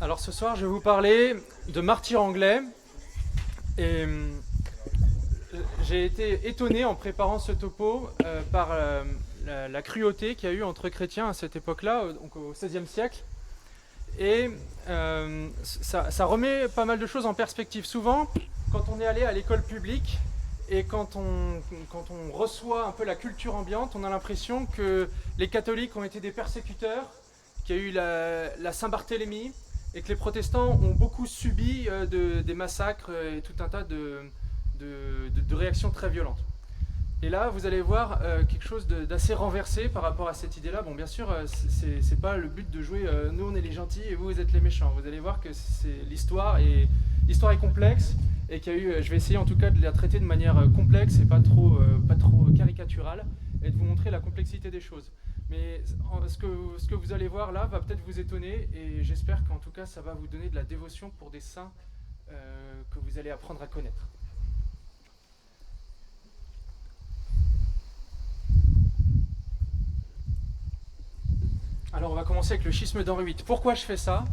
Alors ce soir, je vais vous parler de martyrs anglais. Et j'ai été étonné en préparant ce topo par la cruauté qu'il y a eu entre chrétiens à cette époque-là, donc au XVIe siècle. Et ça remet pas mal de choses en perspective. Souvent, quand on est allé à l'école publique et quand on reçoit un peu la culture ambiante, on a l'impression que les catholiques ont été des persécuteurs, qu'il y a eu la Saint-Barthélemy, et que les protestants ont beaucoup subi des massacres et tout un tas de réactions très violentes. Et là, vous allez voir quelque chose d'assez renversé par rapport à cette idée-là. Bon, bien sûr, c'est pas le but de jouer nous on est les gentils et vous êtes les méchants. Vous allez voir que l'histoire est complexe et qu'il y a eu, je vais essayer en tout cas de la traiter de manière complexe et pas trop caricaturale et de vous montrer la complexité des choses. Mais ce que vous allez voir là va peut-être vous étonner et j'espère qu'en tout cas ça va vous donner de la dévotion pour des saints que vous allez apprendre à connaître. Alors on va commencer avec le schisme d'Henri VIII. Pourquoi je fais ça?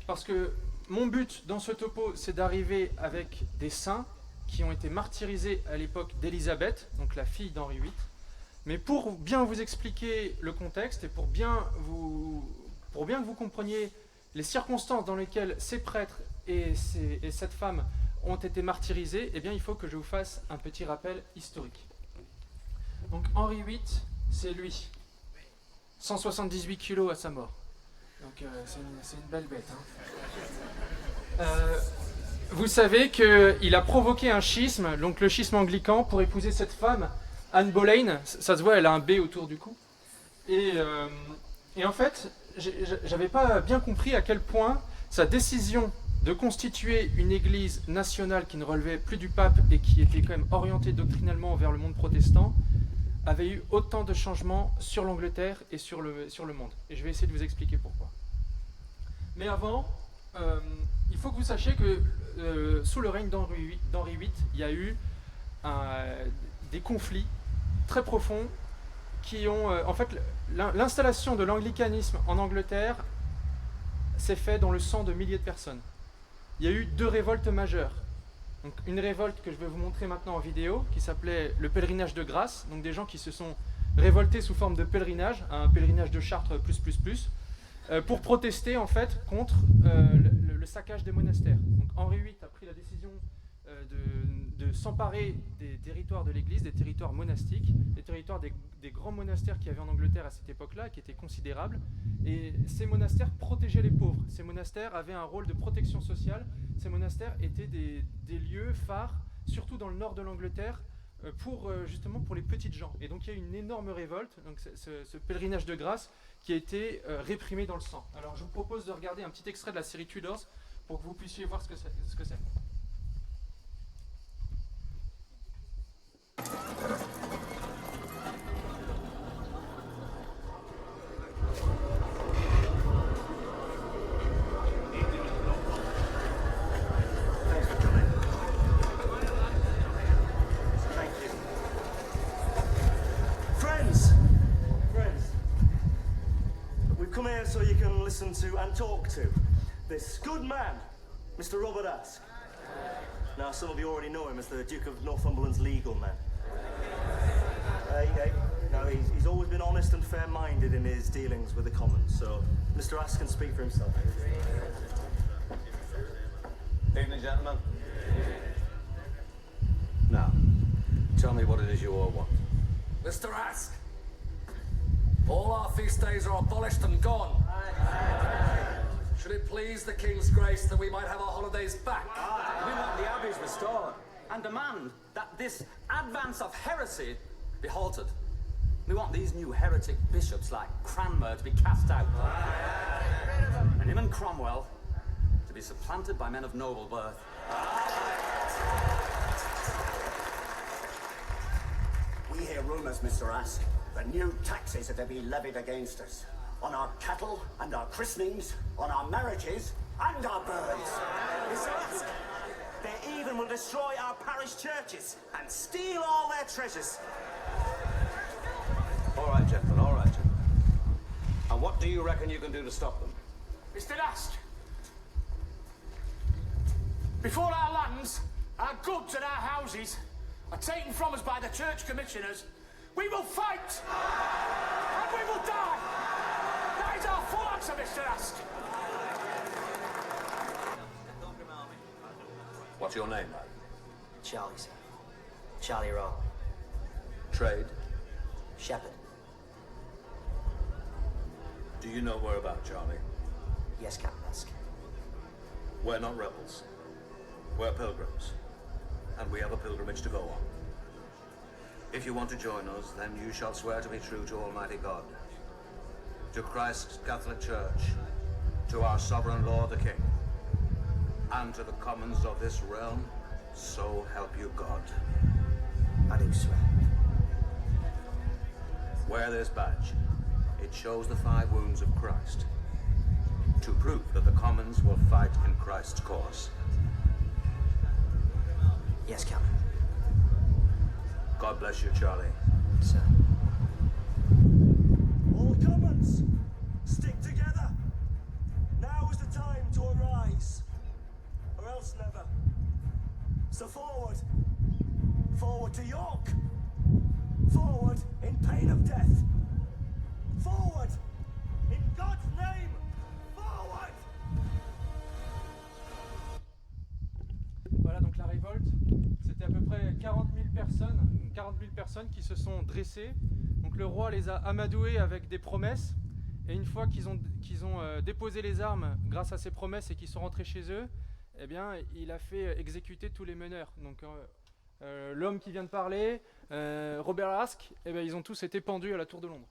Parce que mon but dans ce topo, c'est d'arriver avec des saints qui ont été martyrisés à l'époque d'Élisabeth, donc la fille d'Henri VIII. Mais pour bien vous expliquer le contexte et pour bien que vous compreniez les circonstances dans lesquelles ces prêtres et cette femme ont été martyrisés, eh bien il faut que je vous fasse un petit rappel historique. Donc Henri VIII, c'est lui. 178 kilos à sa mort. Donc c'est une belle bête. Hein. Vous savez qu'il a provoqué un schisme, donc le schisme anglican, pour épouser cette femme, Anne Boleyn. Ça se voit, elle a un B autour du cou. Et en fait, j'avais pas bien compris à quel point sa décision de constituer une église nationale qui ne relevait plus du pape et qui était quand même orientée doctrinalement vers le monde protestant avait eu autant de changements sur l'Angleterre et sur le monde. Et je vais essayer de vous expliquer pourquoi. Mais avant, il faut que vous sachiez que sous le règne d'Henri VIII, il y a eu des conflits très profonds qui ont... en fait, l'installation de l'anglicanisme en Angleterre s'est fait dans le sang de milliers de personnes. Il y a eu 2 révoltes majeures. Donc, une révolte que je vais vous montrer maintenant en vidéo, qui s'appelait le pèlerinage de grâce, donc des gens qui se sont révoltés sous forme de pèlerinage, un pèlerinage de Chartres pour protester en fait contre le saccage des monastères. Donc Henri VIII a pris la décision de s'emparer des territoires de l'église, des territoires monastiques, des territoires des grands monastères qu'il y avait en Angleterre à cette époque-là, qui étaient considérables. Et ces monastères protégeaient les pauvres. Ces monastères avaient un rôle de protection sociale. Ces monastères étaient des lieux phares, surtout dans le nord de l'Angleterre, justement pour les petites gens. Et donc il y a eu une énorme révolte, donc ce pèlerinage de grâce qui a été réprimé dans le sang. Alors je vous propose de regarder un petit extrait de la série Tudors pour que vous puissiez voir ce que c'est. So you can listen to and talk to this good man, Mr. Robert Aske. Now, some of you already know him as the Duke of Northumberland's legal man. Now, he's always been honest and fair-minded in his dealings with the Commons, so Mr. Aske can speak for himself. Evening, gentlemen. Now, tell me what it is you all want. Mr. Aske, all our feast days are abolished and gone. Should it please the King's Grace that we might have our holidays back? We want the abbeys restored and demand that this advance of heresy be halted. We want these new heretic bishops like Cranmer to be cast out. And him and Cromwell to be supplanted by men of noble birth. We hear rumours, Mr. Aske, that new taxes are to be levied against us. On our cattle and our christenings, on our marriages and our birds. Mr. Aske, they even will destroy our parish churches and steal all their treasures. All right, gentlemen, all right, gentlemen. And what do you reckon you can do to stop them? Mr. Aske, Before our lands, our goods and our houses are taken from us by the church commissioners, we will fight! And we will die! That is our full answer, Mr. Ask. What's your name, lad? Charlie, sir. Charlie Rowe. Trade? Shepherd. Do you know where about, Charlie? Yes, Captain Ask. We're not rebels. We're pilgrims. And we have a pilgrimage to go on. If you want to join us, then you shall swear to be true to Almighty God, to Christ's Catholic Church, to our sovereign Lord the King, and to the commons of this realm, so help you God. I do swear. Wear this badge. It shows the 5 wounds of Christ, to prove that the commons will fight in Christ's cause. Yes, Captain. God bless you, Charlie. Sir. All commons, stick together. Now is the time to arise, or else never. So forward. Forward to York. Forward in pain of death. Forward in God's name. Forward. Voilà, donc la révolte, c'était à peu près 40 000 personnes qui se sont dressées. Donc le roi les a amadoués avec des promesses, et une fois qu'ils ont déposé les armes grâce à ces promesses et qu'ils sont rentrés chez eux, eh bien il a fait exécuter tous les meneurs. Donc l'homme qui vient de parler, Robert Ask, eh bien, ils ont tous été pendus à la Tour de Londres.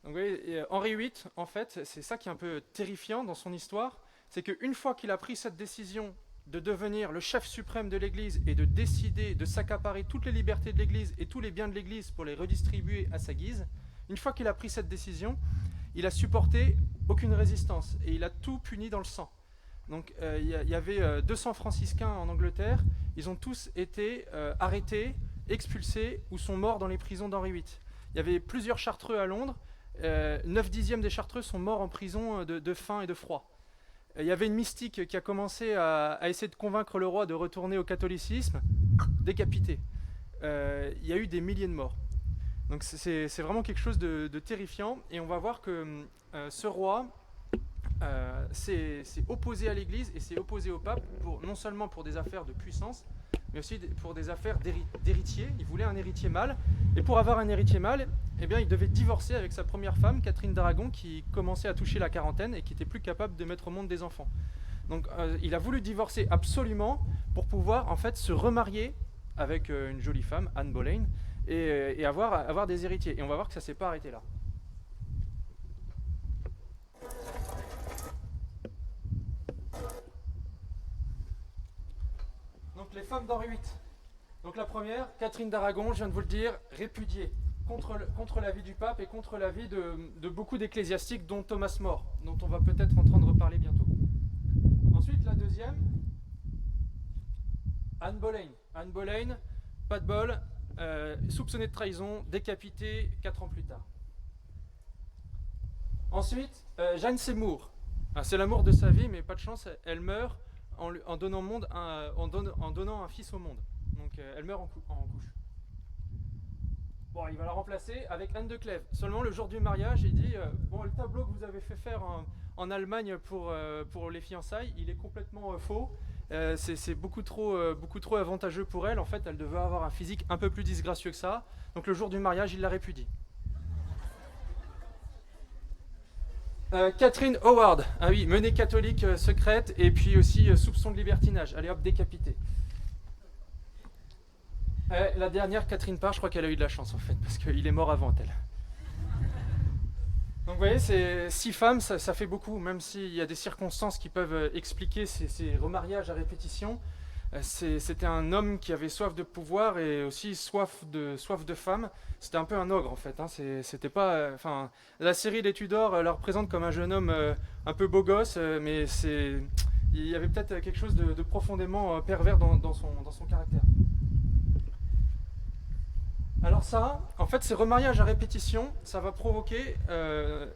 Donc vous voyez, Henri VIII, en fait, c'est ça qui est un peu terrifiant dans son histoire, c'est qu'une fois qu'il a pris cette décision de devenir le chef suprême de l'Église et de décider de s'accaparer toutes les libertés de l'Église et tous les biens de l'Église pour les redistribuer à sa guise, une fois qu'il a pris cette décision, il a supporté aucune résistance et il a tout puni dans le sang. Donc il y avait 200 franciscains en Angleterre, ils ont tous été arrêtés, expulsés ou sont morts dans les prisons d'Henri VIII. Il y avait plusieurs chartreux à Londres, 9/10 des chartreux sont morts en prison de faim et de froid. Il y avait une mystique qui a commencé à essayer de convaincre le roi de retourner au catholicisme, décapité. Il y a eu des milliers de morts. Donc c'est vraiment quelque chose de terrifiant. Et on va voir que ce roi s'est opposé à l'Église et s'est opposé au pape, non seulement pour des affaires de puissance, mais aussi pour des affaires d'héritier. Il voulait un héritier mâle. Et pour avoir un héritier mâle, eh bien, il devait divorcer avec sa première femme, Catherine d'Aragon, qui commençait à toucher la quarantaine et qui n'était plus capable de mettre au monde des enfants. Donc il a voulu divorcer absolument pour pouvoir en fait se remarier avec une jolie femme, Anne Boleyn, et avoir des héritiers. Et on va voir que ça ne s'est pas arrêté là. Donc les femmes d'Henri VIII. Donc la première, Catherine d'Aragon, je viens de vous le dire, répudiée contre l'avis du pape et contre l'avis de beaucoup d'ecclésiastiques, dont Thomas More, dont on va peut-être entendre reparler bientôt. Ensuite, la deuxième, Anne Boleyn. Anne Boleyn, pas de bol, soupçonnée de trahison, décapitée 4 ans plus tard. Ensuite, Jane Seymour. C'est l'amour de sa vie, mais pas de chance, elle meurt en donnant un fils au monde. Donc elle meurt en couche. Bon, il va la remplacer avec Anne de Clèves. Seulement le jour du mariage, il dit bon, le tableau que vous avez fait faire en Allemagne pour les fiançailles, il est complètement faux. C'est beaucoup trop avantageux pour elle. En fait, elle devait avoir un physique un peu plus disgracieux que ça. Donc le jour du mariage, il la répudie. Catherine Howard, ah oui, menée catholique secrète et puis aussi soupçon de libertinage. Allez hop, décapité. La dernière, Catherine Parr, je crois qu'elle a eu de la chance en fait, parce qu'il est mort avant elle. Donc vous voyez, 6 femmes, ça fait beaucoup, même s'il y a des circonstances qui peuvent expliquer ces remariages à répétition. C'était un homme qui avait soif de pouvoir et aussi soif de femme. C'était un peu un ogre en fait. Hein. C'était pas, la série des Tudors la représente comme un jeune homme un peu beau gosse, mais il y avait peut-être quelque chose de profondément pervers dans son caractère. Alors ça, en fait, ces remariages à répétition, ça va provoquer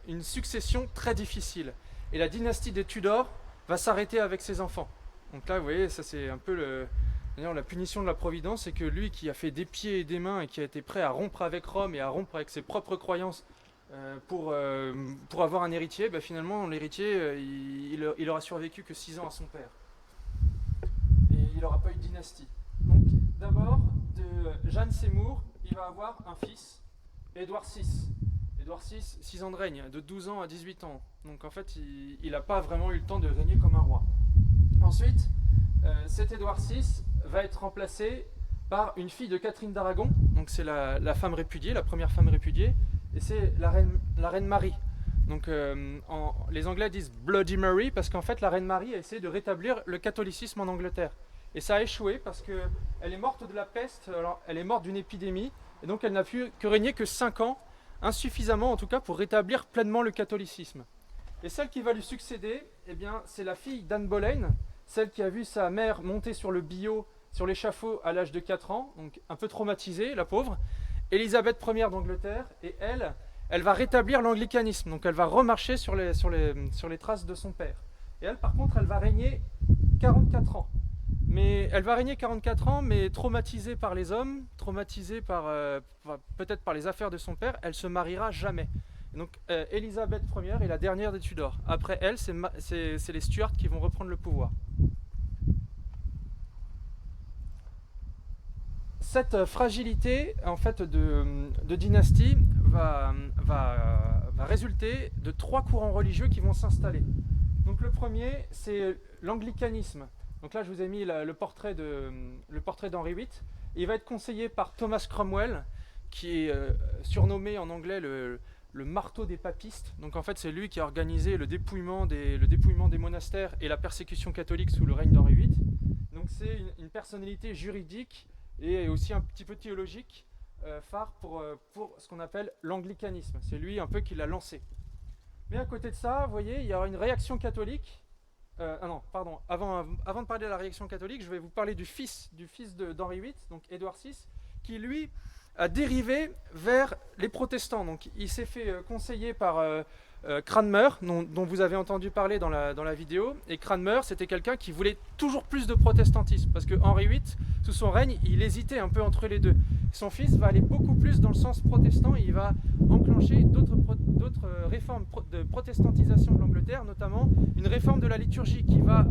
une succession très difficile. Et la dynastie des Tudors va s'arrêter avec ses enfants. Donc là, vous voyez, ça c'est un peu d'ailleurs, la punition de la Providence, c'est que lui qui a fait des pieds et des mains et qui a été prêt à rompre avec Rome et à rompre avec ses propres croyances pour avoir un héritier, bah, finalement l'héritier il aura survécu que 6 ans à son père. Et il n'aura pas eu de dynastie. Donc d'abord, de Jeanne Seymour, il va avoir un fils, Édouard VI. Édouard VI, 6 ans de règne, de 12 ans à 18 ans. Donc en fait, il n'a pas vraiment eu le temps de régner comme un roi. Ensuite, cet Édouard VI va être remplacé par une fille de Catherine d'Aragon, donc c'est la femme répudiée, la première femme répudiée, et c'est la reine Marie. Donc les Anglais disent Bloody Mary parce qu'en fait la reine Marie a essayé de rétablir le catholicisme en Angleterre. Et ça a échoué parce qu'elle est morte de la peste, alors elle est morte d'une épidémie, et donc elle n'a pu que régner que 5 ans, insuffisamment en tout cas pour rétablir pleinement le catholicisme. Et celle qui va lui succéder, eh bien, c'est la fille d'Anne Boleyn, celle qui a vu sa mère monter sur le billot, sur l'échafaud à l'âge de 4 ans, donc un peu traumatisée, la pauvre, Élisabeth Ier d'Angleterre, et elle va rétablir l'anglicanisme, donc elle va remarcher sur les traces de son père. Et elle, par contre, elle va régner 44 ans. Mais elle va régner 44 ans, mais traumatisée par les hommes, traumatisée peut-être par les affaires de son père, elle se mariera jamais. Et donc Élisabeth Ier est la dernière des Tudors. Après elle, c'est les Stuarts qui vont reprendre le pouvoir. Cette fragilité en fait de dynastie va résulter de 3 courants religieux qui vont s'installer. Donc le premier, c'est l'anglicanisme. Donc là, je vous ai mis le portrait d'Henri VIII. Il va être conseillé par Thomas Cromwell, qui est surnommé en anglais le marteau des papistes. Donc en fait, c'est lui qui a organisé le dépouillement des monastères et la persécution catholique sous le règne d'Henri VIII. Donc c'est une personnalité juridique et aussi un petit peu théologique phare pour ce qu'on appelle l'anglicanisme. C'est lui un peu qui l'a lancé. Mais à côté de ça, vous voyez, il y aura une réaction catholique. Avant de parler de la réaction catholique, je vais vous parler du fils d'Henri VIII, donc Édouard VI, qui lui a dérivé vers les protestants. Donc il s'est fait conseiller par Cranmer, dont vous avez entendu parler dans la vidéo. Et Cranmer, c'était quelqu'un qui voulait toujours plus de protestantisme, parce que Henri VIII, sous son règne, il hésitait un peu entre les deux. Son fils va aller beaucoup plus dans le sens protestant, et il va enclencher d'autres réformes de protestantisation de l'Angleterre, notamment une réforme de la liturgie qui va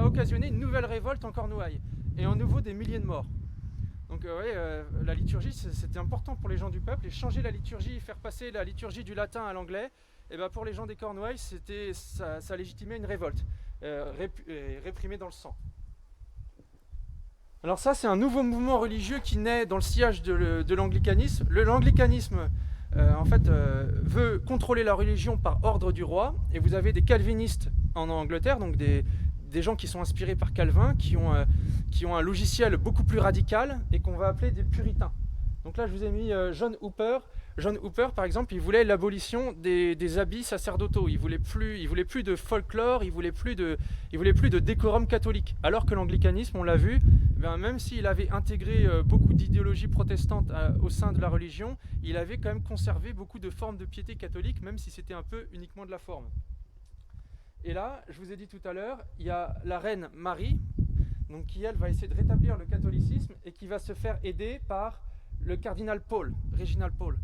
occasionner une nouvelle révolte en Cornouailles, et en nouveau des milliers de morts. Donc la liturgie, c'était important pour les gens du peuple, et changer la liturgie, faire passer la liturgie du latin à l'anglais, et ben pour les gens des Cornouailles, ça légitimait une révolte, réprimée dans le sang. Alors ça, c'est un nouveau mouvement religieux qui naît dans le sillage de l'anglicanisme. L'anglicanisme, veut contrôler la religion par ordre du roi, et vous avez des calvinistes en Angleterre, donc des gens qui sont inspirés par Calvin, qui ont un logiciel beaucoup plus radical et qu'on va appeler des puritains. Donc là, je vous ai mis John Hooper. John Hooper, par exemple, il voulait l'abolition des habits sacerdotaux. Il voulait plus de folklore, il voulait plus de décorum catholique. Alors que l'anglicanisme, on l'a vu, même s'il avait intégré beaucoup d'idéologies protestantes au sein de la religion, il avait quand même conservé beaucoup de formes de piété catholique, même si c'était un peu uniquement de la forme. Et là, je vous ai dit tout à l'heure, il y a la reine Marie, donc qui elle va essayer de rétablir le catholicisme et qui va se faire aider par le cardinal Paul, Réginald Paul.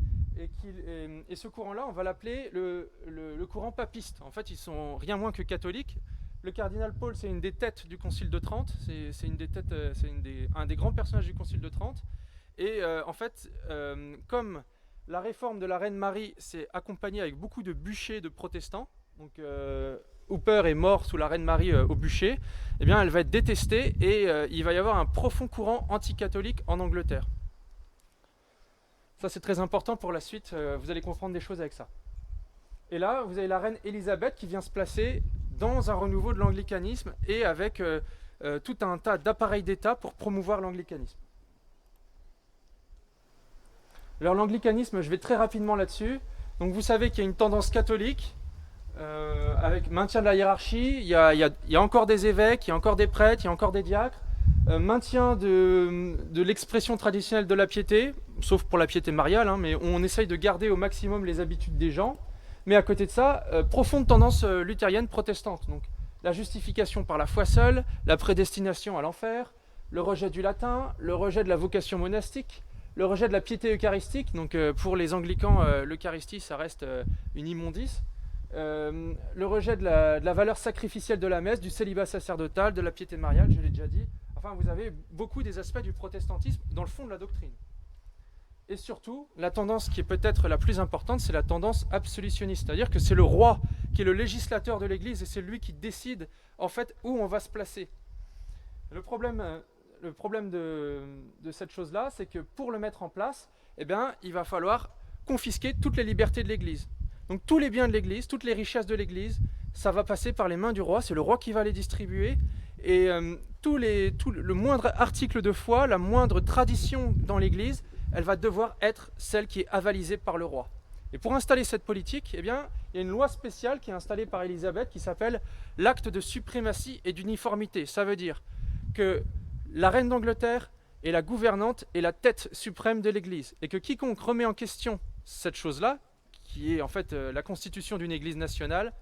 Et ce courant-là, on va l'appeler le courant papiste. En fait, ils sont rien moins que catholiques. Le cardinal Paul, c'est une des têtes du Concile de Trente. C'est un des grands personnages du Concile de Trente. Et comme la réforme de la reine Marie s'est accompagnée avec beaucoup de bûchers de protestants, donc Hooper est mort sous la reine Marie au bûcher, eh bien, elle va être détestée et il va y avoir un profond courant anticatholique en Angleterre. Ça, c'est très important pour la suite, vous allez comprendre des choses avec ça. Et là, vous avez la reine Élisabeth qui vient se placer dans un renouveau de l'anglicanisme et avec tout un tas d'appareils d'État pour promouvoir l'anglicanisme. Alors l'anglicanisme, je vais très rapidement là-dessus. Donc vous savez qu'il y a une tendance catholique, avec maintien de la hiérarchie, il y a encore des évêques, il y a encore des prêtres, il y a encore des diacres, maintien de l'expression traditionnelle de la piété, sauf pour la piété mariale, mais on essaye de garder au maximum les habitudes des gens, mais à côté de ça, profonde tendance luthérienne protestante. Donc la justification par la foi seule, la prédestination à l'enfer, le rejet du latin, le rejet de la vocation monastique, le rejet de la piété eucharistique. Donc pour les anglicans, l'eucharistie, ça reste une immondice. Le rejet de la valeur sacrificielle de la messe, du célibat sacerdotal, de la piété mariale, je l'ai déjà dit. Enfin, vous avez beaucoup des aspects du protestantisme dans le fond de la doctrine. Et surtout, la tendance qui est peut-être la plus importante, c'est la tendance absolutionniste. C'est-à-dire que c'est le roi qui est le législateur de l'Église et c'est lui qui décide en fait où on va se placer. Le problème de cette chose-là, c'est que pour le mettre en place, eh bien, il va falloir confisquer toutes les libertés de l'Église. Donc tous les biens de l'Église, toutes les richesses de l'Église, ça va passer par les mains du roi, c'est le roi qui va les distribuer. Et le moindre article de foi, la moindre tradition dans l'Église, elle va devoir être celle qui est avalisée par le roi. Et pour installer cette politique, eh bien, il y a une loi spéciale qui est installée par Élisabeth qui s'appelle l'acte de suprématie et d'uniformité. Ça veut dire que la reine d'Angleterre est la gouvernante et la tête suprême de l'Église. Et que quiconque remet en question cette chose-là, qui est en fait la constitution d'une Église nationale,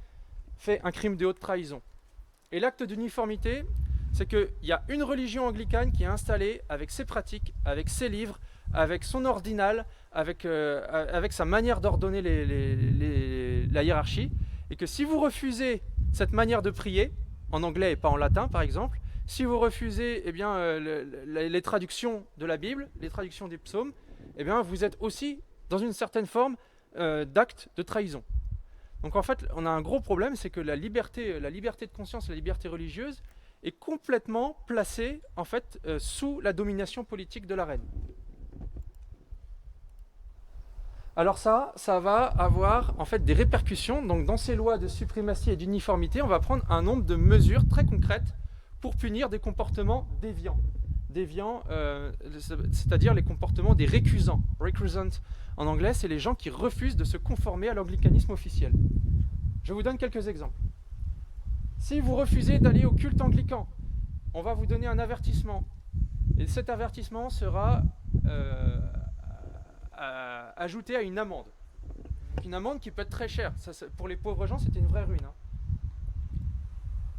fait un crime de haute trahison. Et l'acte d'uniformité, c'est qu'il y a une religion anglicane qui est installée avec ses pratiques, avec ses livres, avec son ordinal, avec sa manière d'ordonner la hiérarchie, et que si vous refusez cette manière de prier, en anglais et pas en latin par exemple, si vous refusez eh bien, les traductions de la Bible, les traductions des psaumes, eh bien, vous êtes aussi dans une certaine forme d'acte de trahison. Donc en fait, on a un gros problème, c'est que la liberté de conscience, la liberté religieuse est complètement placée en fait sous la domination politique de la reine. Alors ça va avoir en fait des répercussions. Donc dans ces lois de suprématie et d'uniformité, on va prendre un nombre de mesures très concrètes pour punir des comportements déviants. Déviants, c'est-à-dire les comportements des récusants. Recusant en anglais, c'est les gens qui refusent de se conformer à l'anglicanisme officiel. Je vous donne quelques exemples. Si vous refusez d'aller au culte anglican, on va vous donner un avertissement. Et cet avertissement sera ajouté à une amende. Une amende qui peut être très chère. Ça, pour les pauvres gens, c'était une vraie ruine.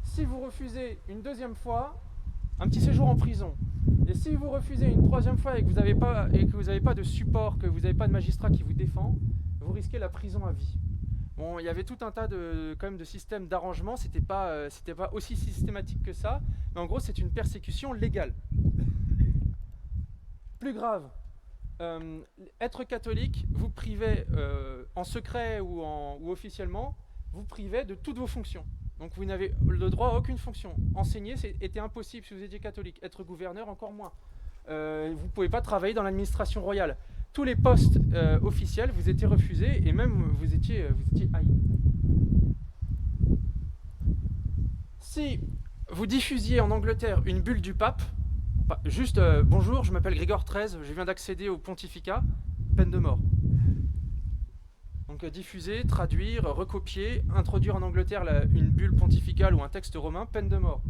Si vous refusez une deuxième fois, un petit séjour en prison. Et si vous refusez une troisième fois et que vous n'avez pas de support, que vous n'avez pas de magistrat qui vous défend, vous risquez la prison à vie. Bon, il y avait tout un tas quand même de systèmes d'arrangement, c'était pas aussi systématique que ça, mais en gros c'est une persécution légale. Plus grave, être catholique vous privait en secret ou officiellement, vous privait de toutes vos fonctions. Donc vous n'avez le droit à aucune fonction. Enseigner était impossible si vous étiez catholique, être gouverneur encore moins. Vous ne pouvez pas travailler dans l'administration royale. Tous les postes officiels vous étaient refusés et même vous étiez haïs. Si vous diffusiez en Angleterre une bulle du pape, juste bonjour, je m'appelle Grégor XIII, je viens d'accéder au pontificat, peine de mort. Donc diffuser, traduire, recopier, introduire en Angleterre une bulle pontificale ou un texte romain, peine de mort.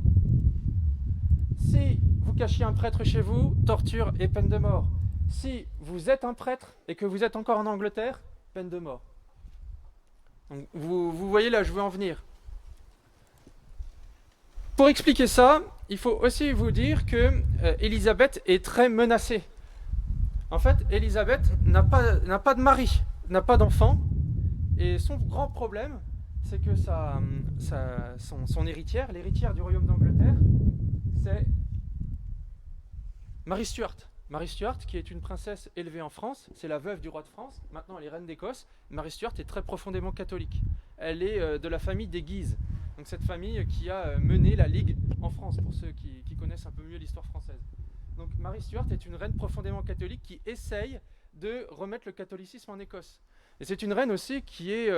Si vous cachiez un prêtre chez vous, torture et peine de mort. Si vous êtes un prêtre et que vous êtes encore en Angleterre, peine de mort. Donc, vous voyez là, je veux en venir. Pour expliquer ça, il faut aussi vous dire que Élisabeth est très menacée. En fait, Élisabeth n'a pas de mari, n'a pas d'enfant, et son grand problème, c'est que son héritière, l'héritière du royaume d'Angleterre, c'est Marie Stuart. Marie Stuart, qui est une princesse élevée en France, c'est la veuve du roi de France, maintenant elle est reine d'Écosse. Marie Stuart est très profondément catholique. Elle est de la famille des Guise, donc cette famille qui a mené la Ligue en France, pour ceux qui connaissent un peu mieux l'histoire française. Donc Marie Stuart est une reine profondément catholique qui essaye de remettre le catholicisme en Écosse. Et c'est une reine aussi qui est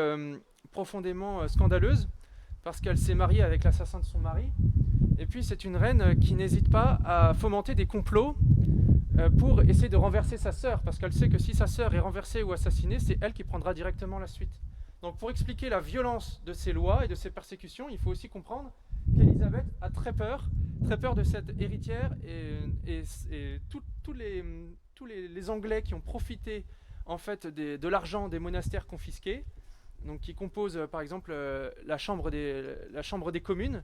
profondément scandaleuse, parce qu'elle s'est mariée avec l'assassin de son mari. Et puis c'est une reine qui n'hésite pas à fomenter des complots pour essayer de renverser sa sœur, parce qu'elle sait que si sa sœur est renversée ou assassinée, c'est elle qui prendra directement la suite. Donc pour expliquer la violence de ces lois et de ces persécutions, il faut aussi comprendre qu'Élisabeth a très peur de cette héritière et tous les Anglais qui ont profité en fait de l'argent des monastères confisqués, donc qui compose par exemple la chambre des communes,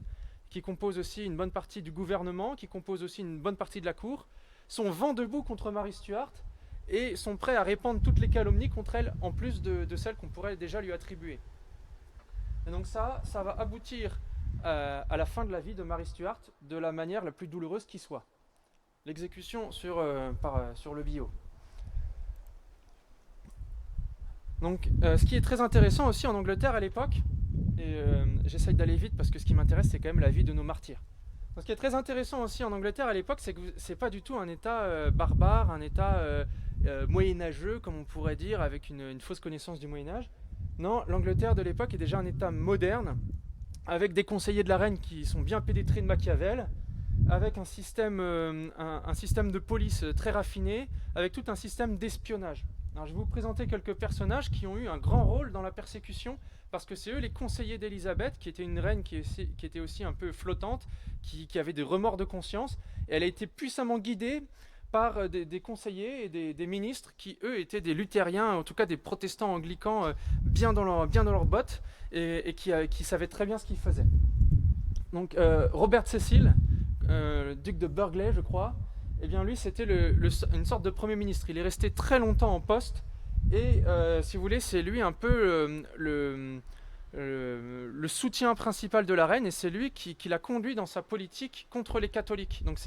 qui compose aussi une bonne partie du gouvernement, qui compose aussi une bonne partie de la cour, sont vent debout contre Mary Stuart et sont prêts à répandre toutes les calomnies contre elle, en plus de celles qu'on pourrait déjà lui attribuer. Et donc ça va aboutir à la fin de la vie de Mary Stuart de la manière la plus douloureuse qui soit. L'exécution sur le billot. Donc ce qui est très intéressant aussi en Angleterre à l'époque, et j'essaye d'aller vite parce que ce qui m'intéresse c'est quand même la vie de nos martyrs. Donc, ce qui est très intéressant aussi en Angleterre à l'époque, c'est que c'est pas du tout un État barbare, un État moyenâgeux comme on pourrait dire, avec une fausse connaissance du Moyen-Âge. Non, l'Angleterre de l'époque est déjà un État moderne, avec des conseillers de la reine qui sont bien pénétrés de Machiavel, avec un système de police très raffiné, avec tout un système d'espionnage. Alors, je vais vous présenter quelques personnages qui ont eu un grand rôle dans la persécution, parce que c'est eux les conseillers d'Élisabeth, qui était une reine qui était aussi un peu flottante, qui avait des remords de conscience, et elle a été puissamment guidée par des conseillers et des ministres qui, eux, étaient des luthériens, en tout cas des protestants anglicans bien dans leurs bottes, et qui savaient très bien ce qu'ils faisaient. Donc Robert Cecil, duc de Burghley, je crois, eh bien lui c'était une sorte de premier ministre. Il est resté très longtemps en poste, et si vous voulez, c'est lui un peu le soutien principal de la reine, et c'est lui qui l'a conduit dans sa politique contre les catholiques. Donc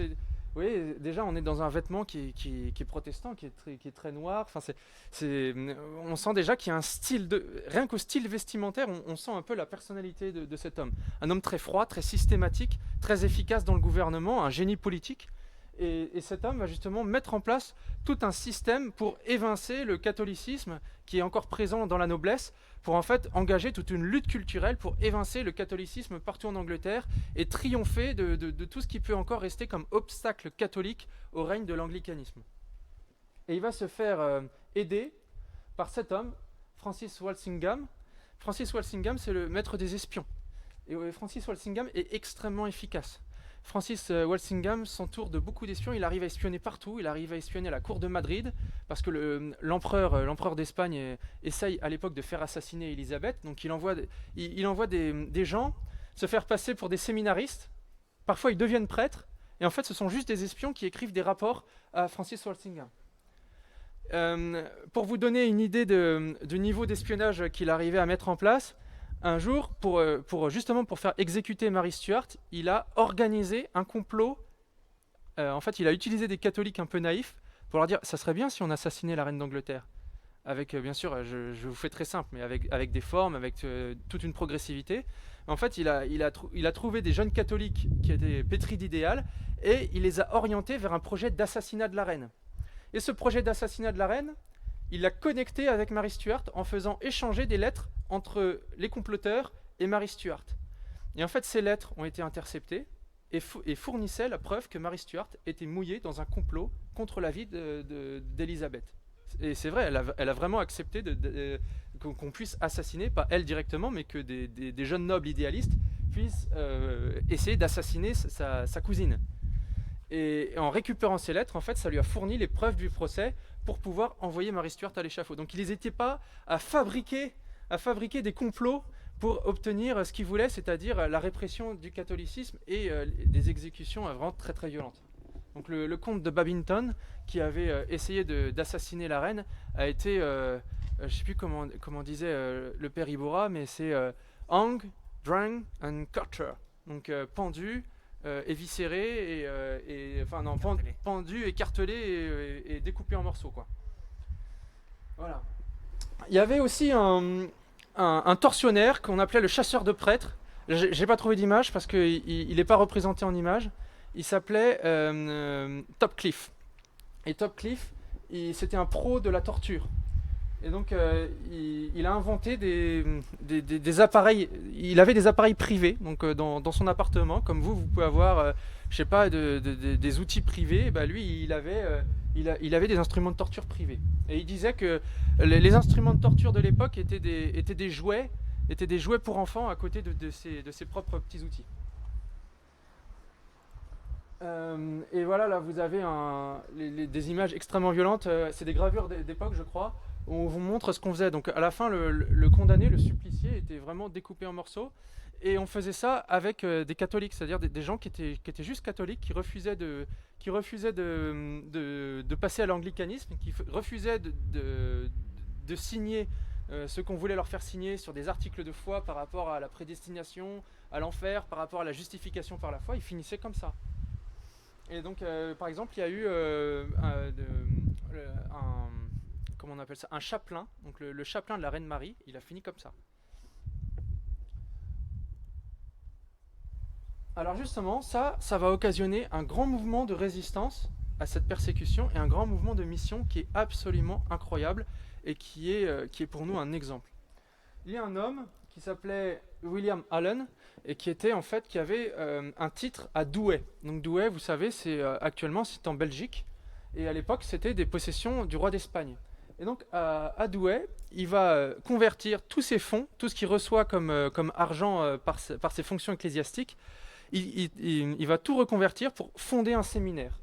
vous voyez, déjà on est dans un vêtement qui est protestant, qui est très noir. Enfin, on sent déjà qu'il y a un style, rien qu'au style vestimentaire, on sent un peu la personnalité de cet homme. Un homme très froid, très systématique, très efficace dans le gouvernement, un génie politique. Et cet homme va justement mettre en place tout un système pour évincer le catholicisme qui est encore présent dans la noblesse, pour en fait engager toute une lutte culturelle pour évincer le catholicisme partout en Angleterre et triompher de tout ce qui peut encore rester comme obstacle catholique au règne de l'anglicanisme. Et il va se faire aider par cet homme, Francis Walsingham. Francis Walsingham, c'est le maître des espions. Et Francis Walsingham est extrêmement efficace. Francis Walsingham s'entoure de beaucoup d'espions, il arrive à espionner partout, il arrive à espionner à la cour de Madrid, parce que l'empereur d'Espagne essaye à l'époque de faire assassiner Élisabeth, donc il envoie des gens se faire passer pour des séminaristes, parfois ils deviennent prêtres, et en fait ce sont juste des espions qui écrivent des rapports à Francis Walsingham. Pour vous donner une idée du niveau d'espionnage qu'il arrivait à mettre en place, un jour, justement pour faire exécuter Mary Stuart, il a organisé un complot. En fait, il a utilisé des catholiques un peu naïfs pour leur dire « ça serait bien si on assassinait la reine d'Angleterre ». Avec, bien sûr, je vous fais très simple, mais avec des formes, avec toute une progressivité. En fait, il a trouvé des jeunes catholiques qui étaient pétris d'idéal, et il les a orientés vers un projet d'assassinat de la reine. Et ce projet d'assassinat de la reine, il l'a connecté avec Mary Stuart en faisant échanger des lettres entre les comploteurs et Mary Stuart. Et en fait, ces lettres ont été interceptées et fournissaient la preuve que Mary Stuart était mouillée dans un complot contre la vie d'Élisabeth. Et c'est vrai, elle a vraiment accepté qu'on puisse assassiner, pas elle directement, mais que des jeunes nobles idéalistes puissent essayer d'assassiner sa cousine. Et en récupérant ces lettres, en fait, ça lui a fourni les preuves du procès pour pouvoir envoyer Mary Stuart à l'échafaud. Donc ils n'étaient pas à fabriquer des complots pour obtenir ce qu'ils voulaient, c'est-à-dire la répression du catholicisme et des exécutions vraiment très très violentes. Donc le comte de Babington, qui avait essayé d'assassiner la reine, a été, je ne sais plus comment disait le père Iborra, mais c'est hung, drang and quarter. Donc pendu, éviscéré, pendu, écartelé et découpé en morceaux, quoi. Voilà. Il y avait aussi un tortionnaire qu'on appelait le chasseur de prêtres. J'ai pas trouvé d'image parce qu'il n'est pas représenté en image. Il s'appelait Topcliffe. Et Topcliffe, c'était un pro de la torture. Et donc, il a inventé des appareils. Il avait des appareils privés, donc dans son appartement, comme vous pouvez avoir, je sais pas, des outils privés. Bah, lui, il avait des instruments de torture privés. Et il disait que les instruments de torture de l'époque étaient des jouets pour enfants à côté de ses propres petits outils. Et voilà, là vous avez des images extrêmement violentes. C'est des gravures d'époque, je crois. on vous montre ce qu'on faisait. Donc à la fin, le condamné, le supplicié, était vraiment découpé en morceaux. Et on faisait ça avec des catholiques, c'est-à-dire des gens qui étaient juste catholiques, qui refusaient de passer à l'anglicanisme, qui refusaient de signer ce qu'on voulait leur faire signer sur des articles de foi par rapport à la prédestination, à l'enfer, par rapport à la justification par la foi. Ils finissaient comme ça. Et donc, par exemple, il y a eu comment on appelle ça, un chapelain, donc le chapelain de la Reine Marie, il a fini comme ça. Alors justement, ça va occasionner un grand mouvement de résistance à cette persécution et un grand mouvement de mission qui est absolument incroyable et qui est pour nous un exemple. Il y a un homme qui s'appelait William Allen et qui avait un titre à Douai. Donc Douai, vous savez, actuellement c'est en Belgique et à l'époque c'était des possessions du roi d'Espagne. Et donc à Douai, il va convertir tous ses fonds, tout ce qu'il reçoit comme argent par ses fonctions ecclésiastiques. Il va tout reconvertir pour fonder un séminaire.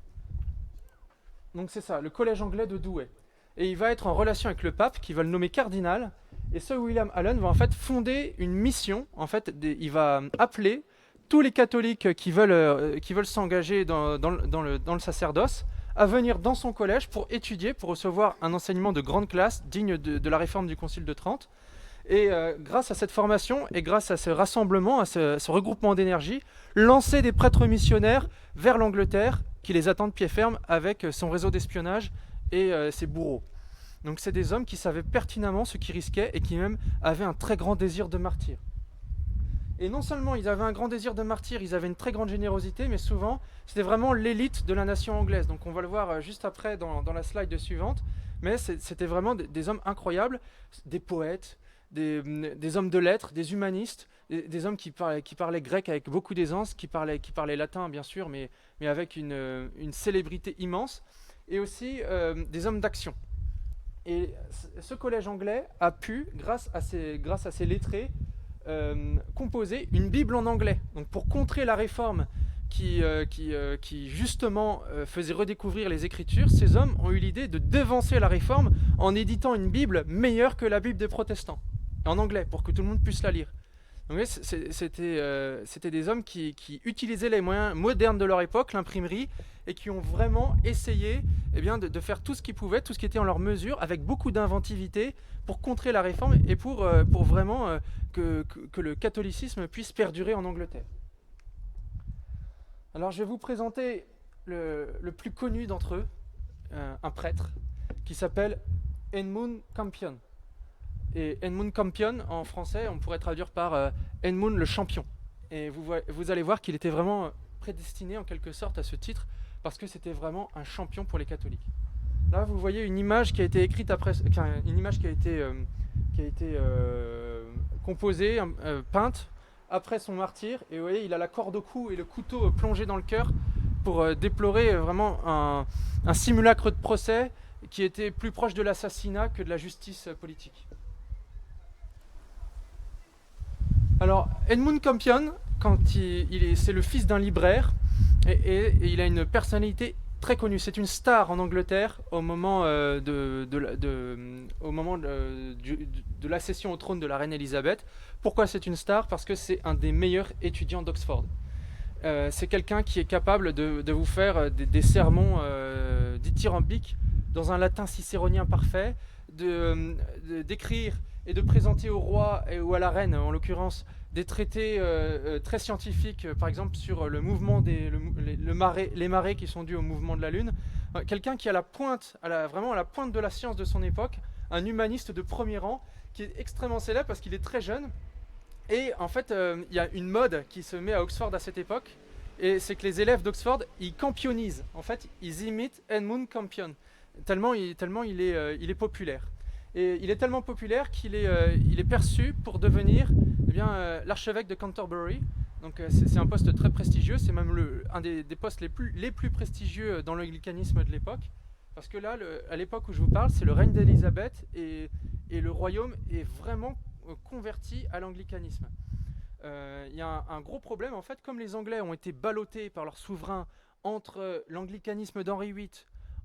Donc c'est ça, le collège anglais de Douai. Et il va être en relation avec le pape, qui va le nommer cardinal. Et ce William Allen va en fait fonder une mission. En fait, il va appeler tous les catholiques qui veulent s'engager dans le sacerdoce à venir dans son collège pour étudier, pour recevoir un enseignement de grande classe, digne de la réforme du Concile de Trente. Et grâce à cette formation et grâce à ce rassemblement, à ce regroupement d'énergie, lancer des prêtres missionnaires vers l'Angleterre qui les attendent pied ferme avec son réseau d'espionnage et ses bourreaux. Donc c'est des hommes qui savaient pertinemment ce qu'ils risquaient et qui même avaient un très grand désir de martyr. Et non seulement ils avaient un grand désir de martyr, ils avaient une très grande générosité, mais souvent c'était vraiment l'élite de la nation anglaise. Donc on va le voir juste après dans la slide suivante, mais c'était vraiment des hommes incroyables, des poètes, des hommes de lettres, des humanistes, des hommes qui parlaient grec avec beaucoup d'aisance, qui parlaient latin bien sûr, mais avec une célébrité immense, et aussi des hommes d'action. Et ce collège anglais a pu, grâce à ces lettrés, composer une Bible en anglais. Donc pour contrer la réforme qui justement faisait redécouvrir les Écritures, ces hommes ont eu l'idée de devancer la réforme en éditant une Bible meilleure que la Bible des protestants, en anglais, pour que tout le monde puisse la lire. Donc, c'était des hommes qui utilisaient les moyens modernes de leur époque, l'imprimerie, et qui ont vraiment essayé de faire tout ce qu'ils pouvaient, tout ce qui était en leur mesure, avec beaucoup d'inventivité, pour contrer la réforme et pour vraiment que le catholicisme puisse perdurer en Angleterre. Alors je vais vous présenter le plus connu d'entre eux, un prêtre, qui s'appelle Edmund Campion. Et Edmund Campion, en français, on pourrait traduire par Edmund le champion. Et vous allez voir qu'il était vraiment prédestiné en quelque sorte à ce titre, parce que c'était vraiment un champion pour les catholiques. Là, vous voyez une image qui a été écrite après, une image qui a été composée, peinte après son martyre. Et vous voyez, il a la corde au cou et le couteau plongé dans le cœur pour déplorer vraiment un simulacre de procès qui était plus proche de l'assassinat que de la justice politique. Alors, Edmund Campion, c'est le fils d'un libraire et il a une personnalité très connue. C'est une star en Angleterre au moment de l'accession au trône de la reine Elisabeth. Pourquoi c'est une star? Parce que c'est un des meilleurs étudiants d'Oxford. C'est quelqu'un qui est capable de vous faire des sermons dithyrambiques dans un latin cicéronien parfait, d'écrire et de présenter au roi ou à la reine, en l'occurrence, des traités très scientifiques, par exemple sur le mouvement les marées qui sont dues au mouvement de la Lune. Quelqu'un qui est vraiment à la pointe de la science de son époque, un humaniste de premier rang, qui est extrêmement célèbre parce qu'il est très jeune. Et en fait, il y a une mode qui se met à Oxford à cette époque, et c'est que les élèves d'Oxford, ils campionisent. En fait, ils imitent Edmund Campion, tellement il est populaire. Et il est tellement populaire qu'il est perçu pour devenir l'archevêque de Canterbury. Donc c'est un poste très prestigieux, c'est même un des postes les plus prestigieux dans l'anglicanisme de l'époque. Parce que là, à l'époque où je vous parle, c'est le règne d'Élisabeth et le royaume est vraiment converti à l'anglicanisme. Il y a un gros problème, en fait, comme les Anglais ont été ballottés par leur souverain entre l'anglicanisme d'Henri VIII,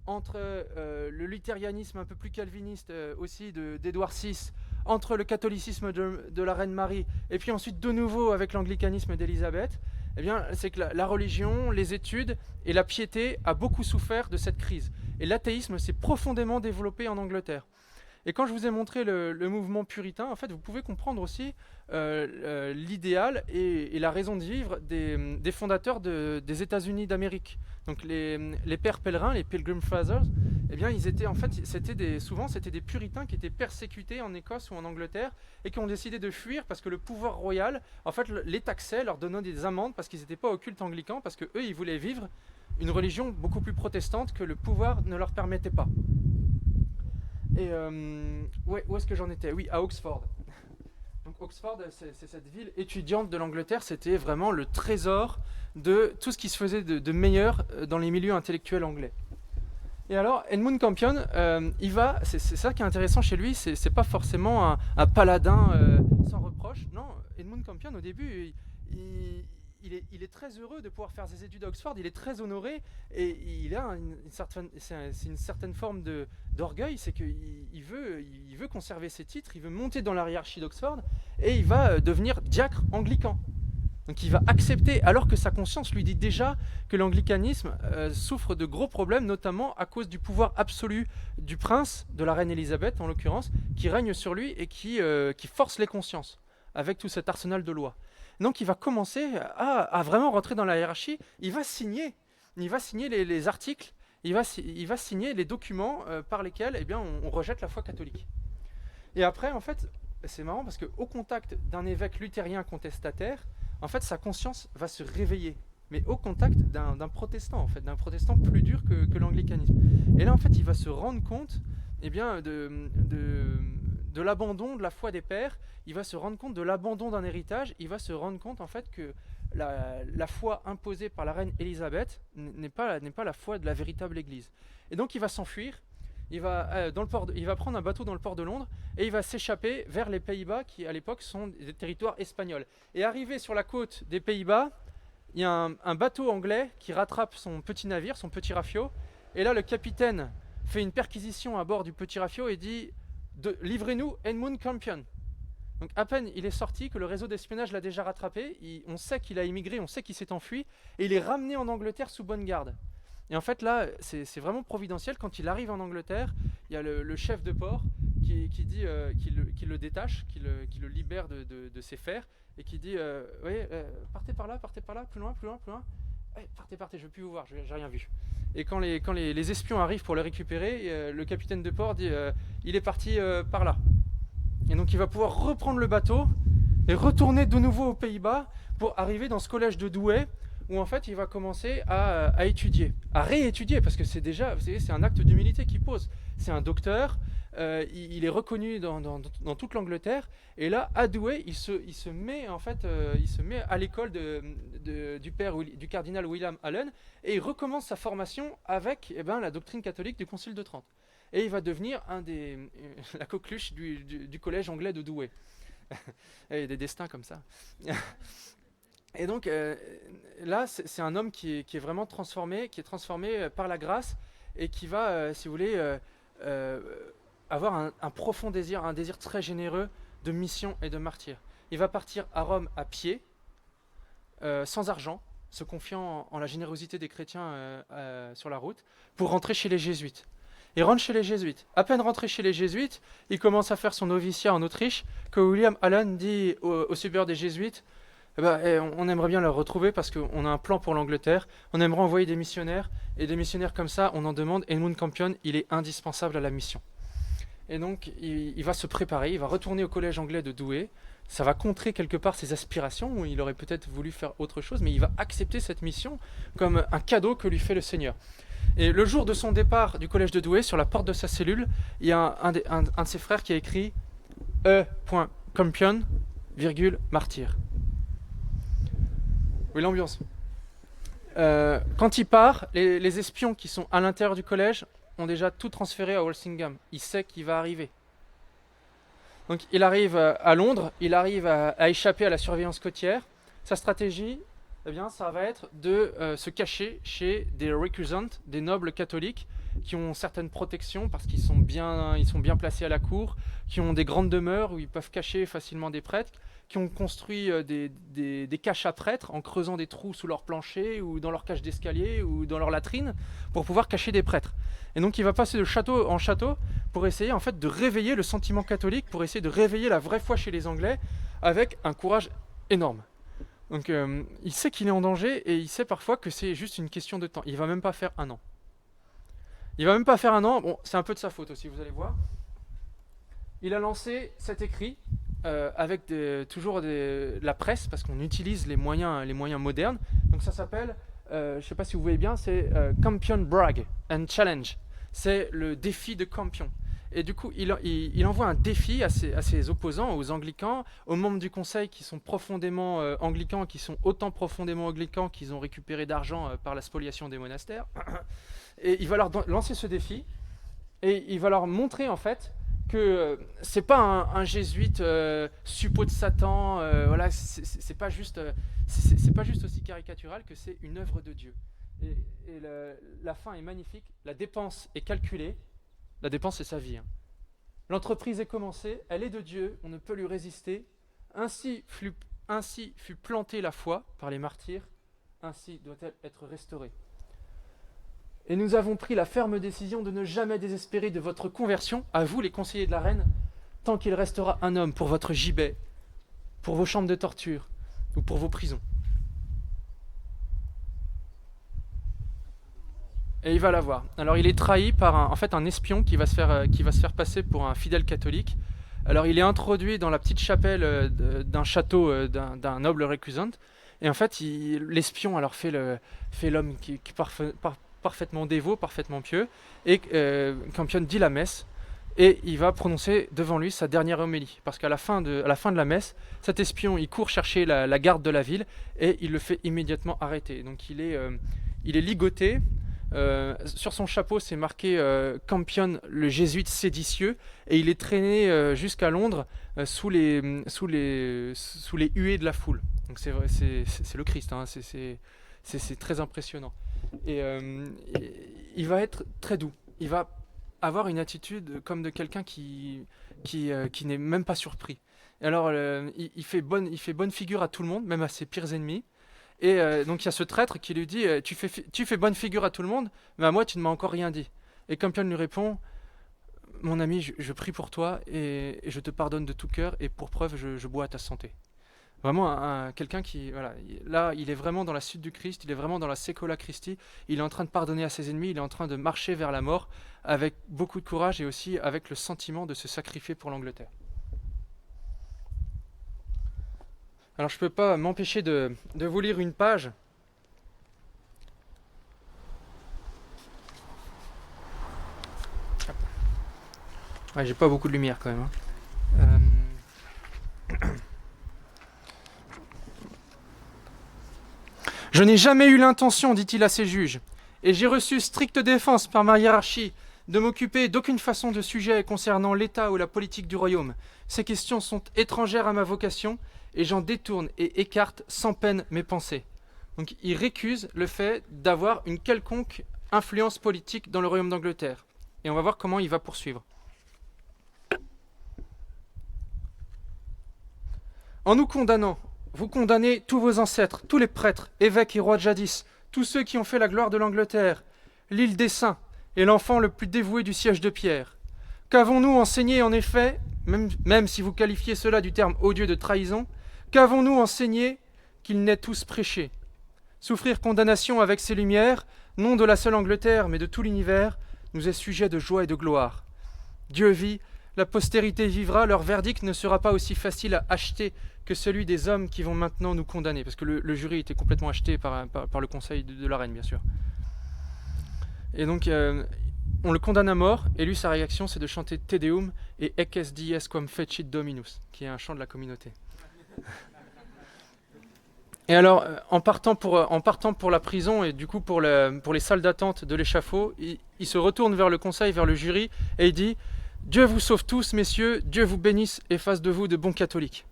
entre le luthérianisme un peu plus calviniste aussi d'Édouard VI, entre le catholicisme de la Reine Marie, et puis ensuite de nouveau avec l'anglicanisme d'Élisabeth, eh bien, c'est que la religion, les études et la piété a beaucoup souffert de cette crise. Et l'athéisme s'est profondément développé en Angleterre. Et quand je vous ai montré le mouvement puritain, en fait, vous pouvez comprendre aussi l'idéal et la raison de vivre des fondateurs des États-Unis d'Amérique. Donc les pères pèlerins, les Pilgrim Fathers, eh bien, ils étaient en fait, souvent c'était des puritains qui étaient persécutés en Écosse ou en Angleterre et qui ont décidé de fuir parce que le pouvoir royal, en fait, les taxait, leur donnait des amendes parce qu'ils n'étaient pas au culte anglican, parce que eux, ils voulaient vivre une religion beaucoup plus protestante que le pouvoir ne leur permettait pas. Et ouais, où est-ce que j'en étais? Oui, à Oxford. Donc Oxford, c'est cette ville étudiante de l'Angleterre, c'était vraiment le trésor de tout ce qui se faisait de meilleur dans les milieux intellectuels anglais. Et alors, Edmund Campion, c'est ça qui est intéressant chez lui, c'est pas forcément un paladin sans reproche. Non, Edmund Campion, au début, il est très heureux de pouvoir faire ses études à Oxford, il est très honoré et il a une certaine forme d'orgueil, c'est qu'il veut conserver ses titres, il veut monter dans la hiérarchie d'Oxford et il va devenir diacre anglican. Donc il va accepter, alors que sa conscience lui dit déjà que l'anglicanisme souffre de gros problèmes, notamment à cause du pouvoir absolu du prince, de la reine Élisabeth en l'occurrence, qui règne sur lui et qui force les consciences avec tout cet arsenal de lois. Donc il va commencer à vraiment rentrer dans la hiérarchie, il va signer les articles, il va signer les documents par lesquels eh bien, on rejette la foi catholique. Et après, en fait, c'est marrant parce qu'au contact d'un évêque luthérien contestataire, en fait, sa conscience va se réveiller, mais au contact d'un protestant, en fait, d'un protestant plus dur que l'anglicanisme. Et là, en fait, il va se rendre compte eh bien, de l'abandon de la foi des pères, il va se rendre compte de l'abandon d'un héritage, il va se rendre compte en fait que la foi imposée par la reine Élisabeth n'est pas la foi de la véritable Église. Et donc il va s'enfuir, il va prendre un bateau dans le port de Londres et il va s'échapper vers les Pays-Bas qui à l'époque sont des territoires espagnols. Et arrivé sur la côte des Pays-Bas, il y a un bateau anglais qui rattrape son petit navire, son petit rafio, et là le capitaine fait une perquisition à bord du petit rafio et dit livrez-nous Edmund Campion. Donc à peine il est sorti que le réseau d'espionnage l'a déjà rattrapé, on sait qu'il a immigré, on sait qu'il s'est enfui, et il est ramené en Angleterre sous bonne garde. Et en fait là, c'est vraiment providentiel, quand il arrive en Angleterre, il y a le chef de port qui dit qu'il le détache, qu'il le libère de ses fers, et qui dit partez par là, plus loin. Partez, je ne veux plus vous voir, j'ai rien vu. Et quand les espions arrivent pour le récupérer, le capitaine de port dit il est parti par là. Et donc il va pouvoir reprendre le bateau et retourner de nouveau aux Pays-Bas pour arriver dans ce collège de Douai où en fait il va commencer à étudier, à réétudier, parce que c'est déjà, vous savez, c'est un acte d'humilité qu'il pose. C'est un docteur, il est reconnu dans toute l'Angleterre, et là à Douai il se met à l'école du cardinal William Allen, et il recommence sa formation avec la doctrine catholique du Concile de Trente. Et il va devenir la coqueluche du collège anglais de Douai. Il y a des destins comme ça. Et donc là, c'est un homme qui est vraiment transformé, par la grâce, et qui va, si vous voulez, avoir un profond désir, un désir très généreux de mission et de martyr. Il va partir à Rome à pied, sans argent, se confiant en la générosité des chrétiens sur la route, pour rentrer chez les jésuites. Il rentre chez les jésuites. À peine rentré chez les jésuites, il commence à faire son noviciat en Autriche, que William Allen dit au supérieur des jésuites on aimerait bien le retrouver parce qu'on a un plan pour l'Angleterre, on aimerait envoyer des missionnaires, et des missionnaires comme ça, on en demande. Edmund Campion, il est indispensable à la mission. Et donc, il va se préparer, il va retourner au collège anglais de Douai. Ça va contrer quelque part ses aspirations, où il aurait peut-être voulu faire autre chose, mais il va accepter cette mission comme un cadeau que lui fait le Seigneur. Et le jour de son départ du collège de Douai, sur la porte de sa cellule, il y a un de ses frères qui a écrit E.Campion, martyr. Oui, l'ambiance. Quand il part, les espions qui sont à l'intérieur du collège ont déjà tout transféré à Walsingham. Il sait qu'il va arriver. Donc il arrive à Londres, il arrive à échapper à la surveillance côtière. Sa stratégie, ça va être de se cacher chez des recusants, des nobles catholiques, qui ont certaines protections parce qu'ils sont bien placés à la cour, qui ont des grandes demeures où ils peuvent cacher facilement des prêtres, qui ont construit des caches à prêtres en creusant des trous sous leur plancher ou dans leur cage d'escalier ou dans leur latrine pour pouvoir cacher des prêtres. Et donc il va passer de château en château pour essayer en fait de réveiller le sentiment catholique, pour essayer de réveiller la vraie foi chez les Anglais avec un courage énorme. Donc il sait qu'il est en danger et il sait parfois que c'est juste une question de temps. Il va même pas faire un an. Bon, c'est un peu de sa faute aussi, vous allez voir. Il a lancé cet écrit avec toujours la presse, parce qu'on utilise les moyens modernes. Donc ça s'appelle, je ne sais pas si vous voyez bien, c'est Campion Brag and Challenge. C'est le défi de Campion. Et du coup, il envoie un défi à ses opposants, aux anglicans, aux membres du conseil qui sont profondément anglicans, qui sont autant profondément anglicans qu'ils ont récupéré d'argent par la spoliation des monastères. Et il va leur lancer ce défi, et il va leur montrer en fait que c'est pas un jésuite suppôt de Satan, voilà, c'est pas juste aussi caricatural que c'est une œuvre de Dieu. Et la fin est magnifique, la dépense est calculée, la dépense c'est sa vie. Hein. L'entreprise est commencée, elle est de Dieu, on ne peut lui résister. Ainsi fut plantée la foi par les martyrs, ainsi doit-elle être restaurée. Et nous avons pris la ferme décision de ne jamais désespérer de votre conversion, à vous les conseillers de la reine, tant qu'il restera un homme pour votre gibet, pour vos chambres de torture ou pour vos prisons. Et il va l'avoir. Alors il est trahi par un espion qui va se faire passer pour un fidèle catholique. Alors il est introduit dans la petite chapelle d'un château d'un noble récusant. Et en fait, l'espion alors fait l'homme qui parfaitement dévot, parfaitement pieux, et Campion dit la messe, et il va prononcer devant lui sa dernière homélie, parce qu'à la fin de la messe, cet espion, il court chercher la garde de la ville, et il le fait immédiatement arrêter. Donc il est ligoté, sur son chapeau c'est marqué Campion le jésuite séditieux, et il est traîné jusqu'à Londres sous les huées de la foule. Donc c'est le Christ, hein, c'est très impressionnant. Et il va être très doux. Il va avoir une attitude comme de quelqu'un qui n'est même pas surpris. Et alors, il fait bonne figure à tout le monde, même à ses pires ennemis. Et donc, il y a ce traître qui lui dit tu fais bonne figure à tout le monde, mais à moi, tu ne m'as encore rien dit. Et Campion lui répond mon ami, je prie pour toi et je te pardonne de tout cœur, et pour preuve, je bois à ta santé. Vraiment quelqu'un qui, voilà, là il est vraiment dans la suite du Christ, il est vraiment dans la Secola Christi, il est en train de pardonner à ses ennemis, il est en train de marcher vers la mort avec beaucoup de courage et aussi avec le sentiment de se sacrifier pour l'Angleterre. Alors je ne peux pas m'empêcher de vous lire une page. Ouais, j'ai pas beaucoup de lumière quand même. Hein. Je n'ai jamais eu l'intention, dit-il à ses juges, et j'ai reçu stricte défense par ma hiérarchie de m'occuper d'aucune façon de sujets concernant l'État ou la politique du royaume. Ces questions sont étrangères à ma vocation, et j'en détourne et écarte sans peine mes pensées. Donc il récuse le fait d'avoir une quelconque influence politique dans le royaume d'Angleterre. Et on va voir comment il va poursuivre. En nous condamnant, vous condamnez tous vos ancêtres, tous les prêtres, évêques et rois de jadis, tous ceux qui ont fait la gloire de l'Angleterre, l'île des saints et l'enfant le plus dévoué du siège de Pierre. Qu'avons-nous enseigné en effet, même si vous qualifiez cela du terme odieux de trahison, qu'avons-nous enseigné qu'ils n'aient tous prêché? Souffrir condamnation avec ces lumières, non de la seule Angleterre, mais de tout l'univers, nous est sujet de joie et de gloire. Dieu vit, la postérité vivra, leur verdict ne sera pas aussi facile à acheter que celui des hommes qui vont maintenant nous condamner, parce que le jury était complètement acheté par le conseil de la reine, bien sûr. Et donc, on le condamne à mort, et lui, sa réaction, c'est de chanter Te Deum et Ecce Dies quam fecit Dominus, qui est un chant de la communauté. Et alors, en partant pour la prison, et du coup pour les salles d'attente de l'échafaud, il se retourne vers le conseil, vers le jury, et il dit « Dieu vous sauve tous, messieurs, Dieu vous bénisse et fasse de vous de bons catholiques. »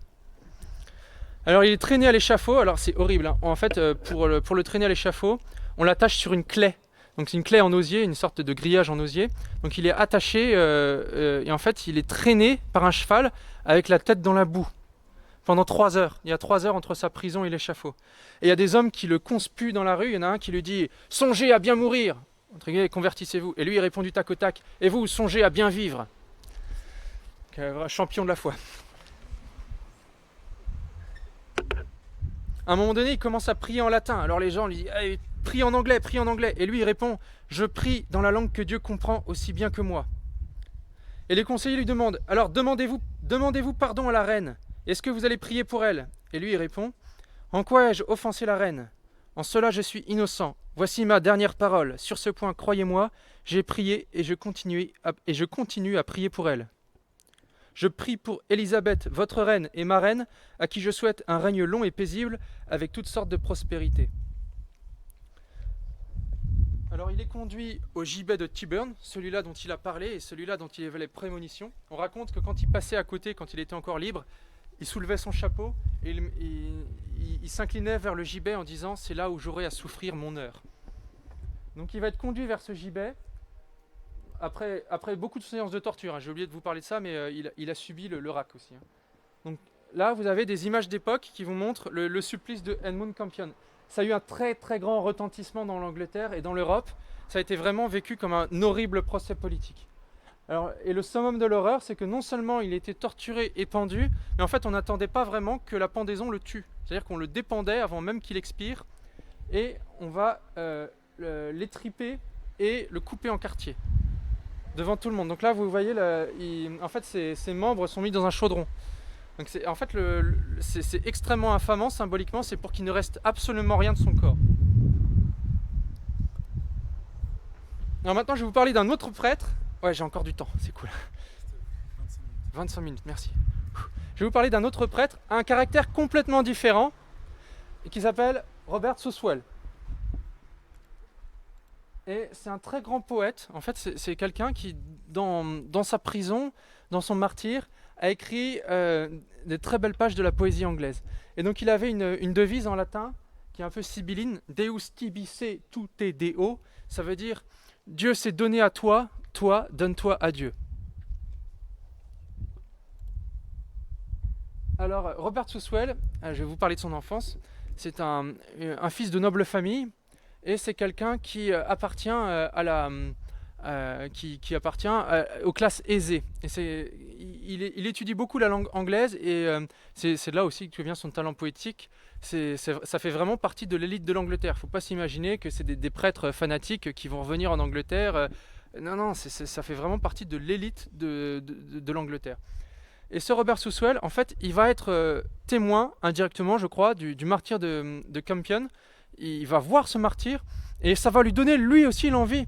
Alors il est traîné à l'échafaud, alors c'est horrible, hein. En fait pour le traîner à l'échafaud, on l'attache sur une claie. Donc c'est une clé en osier, une sorte de grillage en osier. Donc il est attaché et en fait il est traîné par un cheval avec la tête dans la boue pendant 3 heures. Il y a 3 heures entre sa prison et l'échafaud. Et il y a des hommes qui le conspuent dans la rue. Il y en a un qui lui dit « Songez à bien mourir !» Entre guillemets, convertissez-vous. Et lui il répond du tac au tac « Et vous, songez à bien vivre !» Champion de la foi. À un moment donné, il commence à prier en latin. Alors les gens lui disent hey, « Prie en anglais, prie en anglais !» Et lui il répond « Je prie dans la langue que Dieu comprend aussi bien que moi. » Et les conseillers lui demandent « Alors demandez-vous pardon à la reine. Est-ce que vous allez prier pour elle ?» Et lui il répond « En quoi ai-je offensé la reine? En cela je suis innocent. Voici ma dernière parole. Sur ce point, croyez-moi, j'ai prié et je continue à prier pour elle. Je prie pour Élisabeth, votre reine et ma reine, à qui je souhaite un règne long et paisible, avec toutes sortes de prospérité. » Alors il est conduit au gibet de Tyburn, celui-là dont il a parlé et celui-là dont il avait les prémonitions. On raconte que quand il passait à côté, quand il était encore libre, il soulevait son chapeau et il s'inclinait vers le gibet en disant « C'est là où j'aurai à souffrir mon heure ». Donc il va être conduit vers ce gibet. Après beaucoup de séances de torture, hein. J'ai oublié de vous parler de ça, mais il a subi le rack aussi. Hein. Donc là, vous avez des images d'époque qui vous montrent le supplice de Edmund Campion. Ça a eu un très très grand retentissement dans l'Angleterre et dans l'Europe. Ça a été vraiment vécu comme un horrible procès politique. Alors, et le summum de l'horreur, c'est que non seulement il était torturé et pendu, mais en fait on n'attendait pas vraiment que la pendaison le tue. C'est-à-dire qu'on le dépendait avant même qu'il expire, et on va l'étriper et le couper en quartiers devant tout le monde. Donc là, vous voyez, en fait, ses membres sont mis dans un chaudron. Donc en fait, c'est extrêmement infamant, symboliquement, c'est pour qu'il ne reste absolument rien de son corps. Alors maintenant, je vais vous parler d'un autre prêtre. Ouais, j'ai encore du temps, c'est cool. 25 minutes, merci. Je vais vous parler d'un autre prêtre, à un caractère complètement différent, et qui s'appelle Robert Southwell. Et c'est un très grand poète. En fait, c'est quelqu'un qui, dans sa prison, dans son martyre, a écrit des très belles pages de la poésie anglaise. Et donc, il avait une devise en latin qui est un peu sibylline. Deus tibi se tu te deo. Ça veut dire Dieu s'est donné à toi, toi, donne-toi à Dieu. Alors, Robert Southwell, je vais vous parler de son enfance. C'est un fils de noble famille. Et c'est quelqu'un qui appartient aux classes aisées. Et il étudie beaucoup la langue anglaise et c'est là aussi que vient son talent poétique. Ça fait vraiment partie de l'élite de l'Angleterre. Il ne faut pas s'imaginer que c'est des prêtres fanatiques qui vont revenir en Angleterre. Non, ça fait vraiment partie de l'élite de l'Angleterre. Et ce Robert Southwell, en fait, il va être témoin indirectement, je crois, du martyre de Campion. Il va voir ce martyr et ça va lui donner lui aussi l'envie,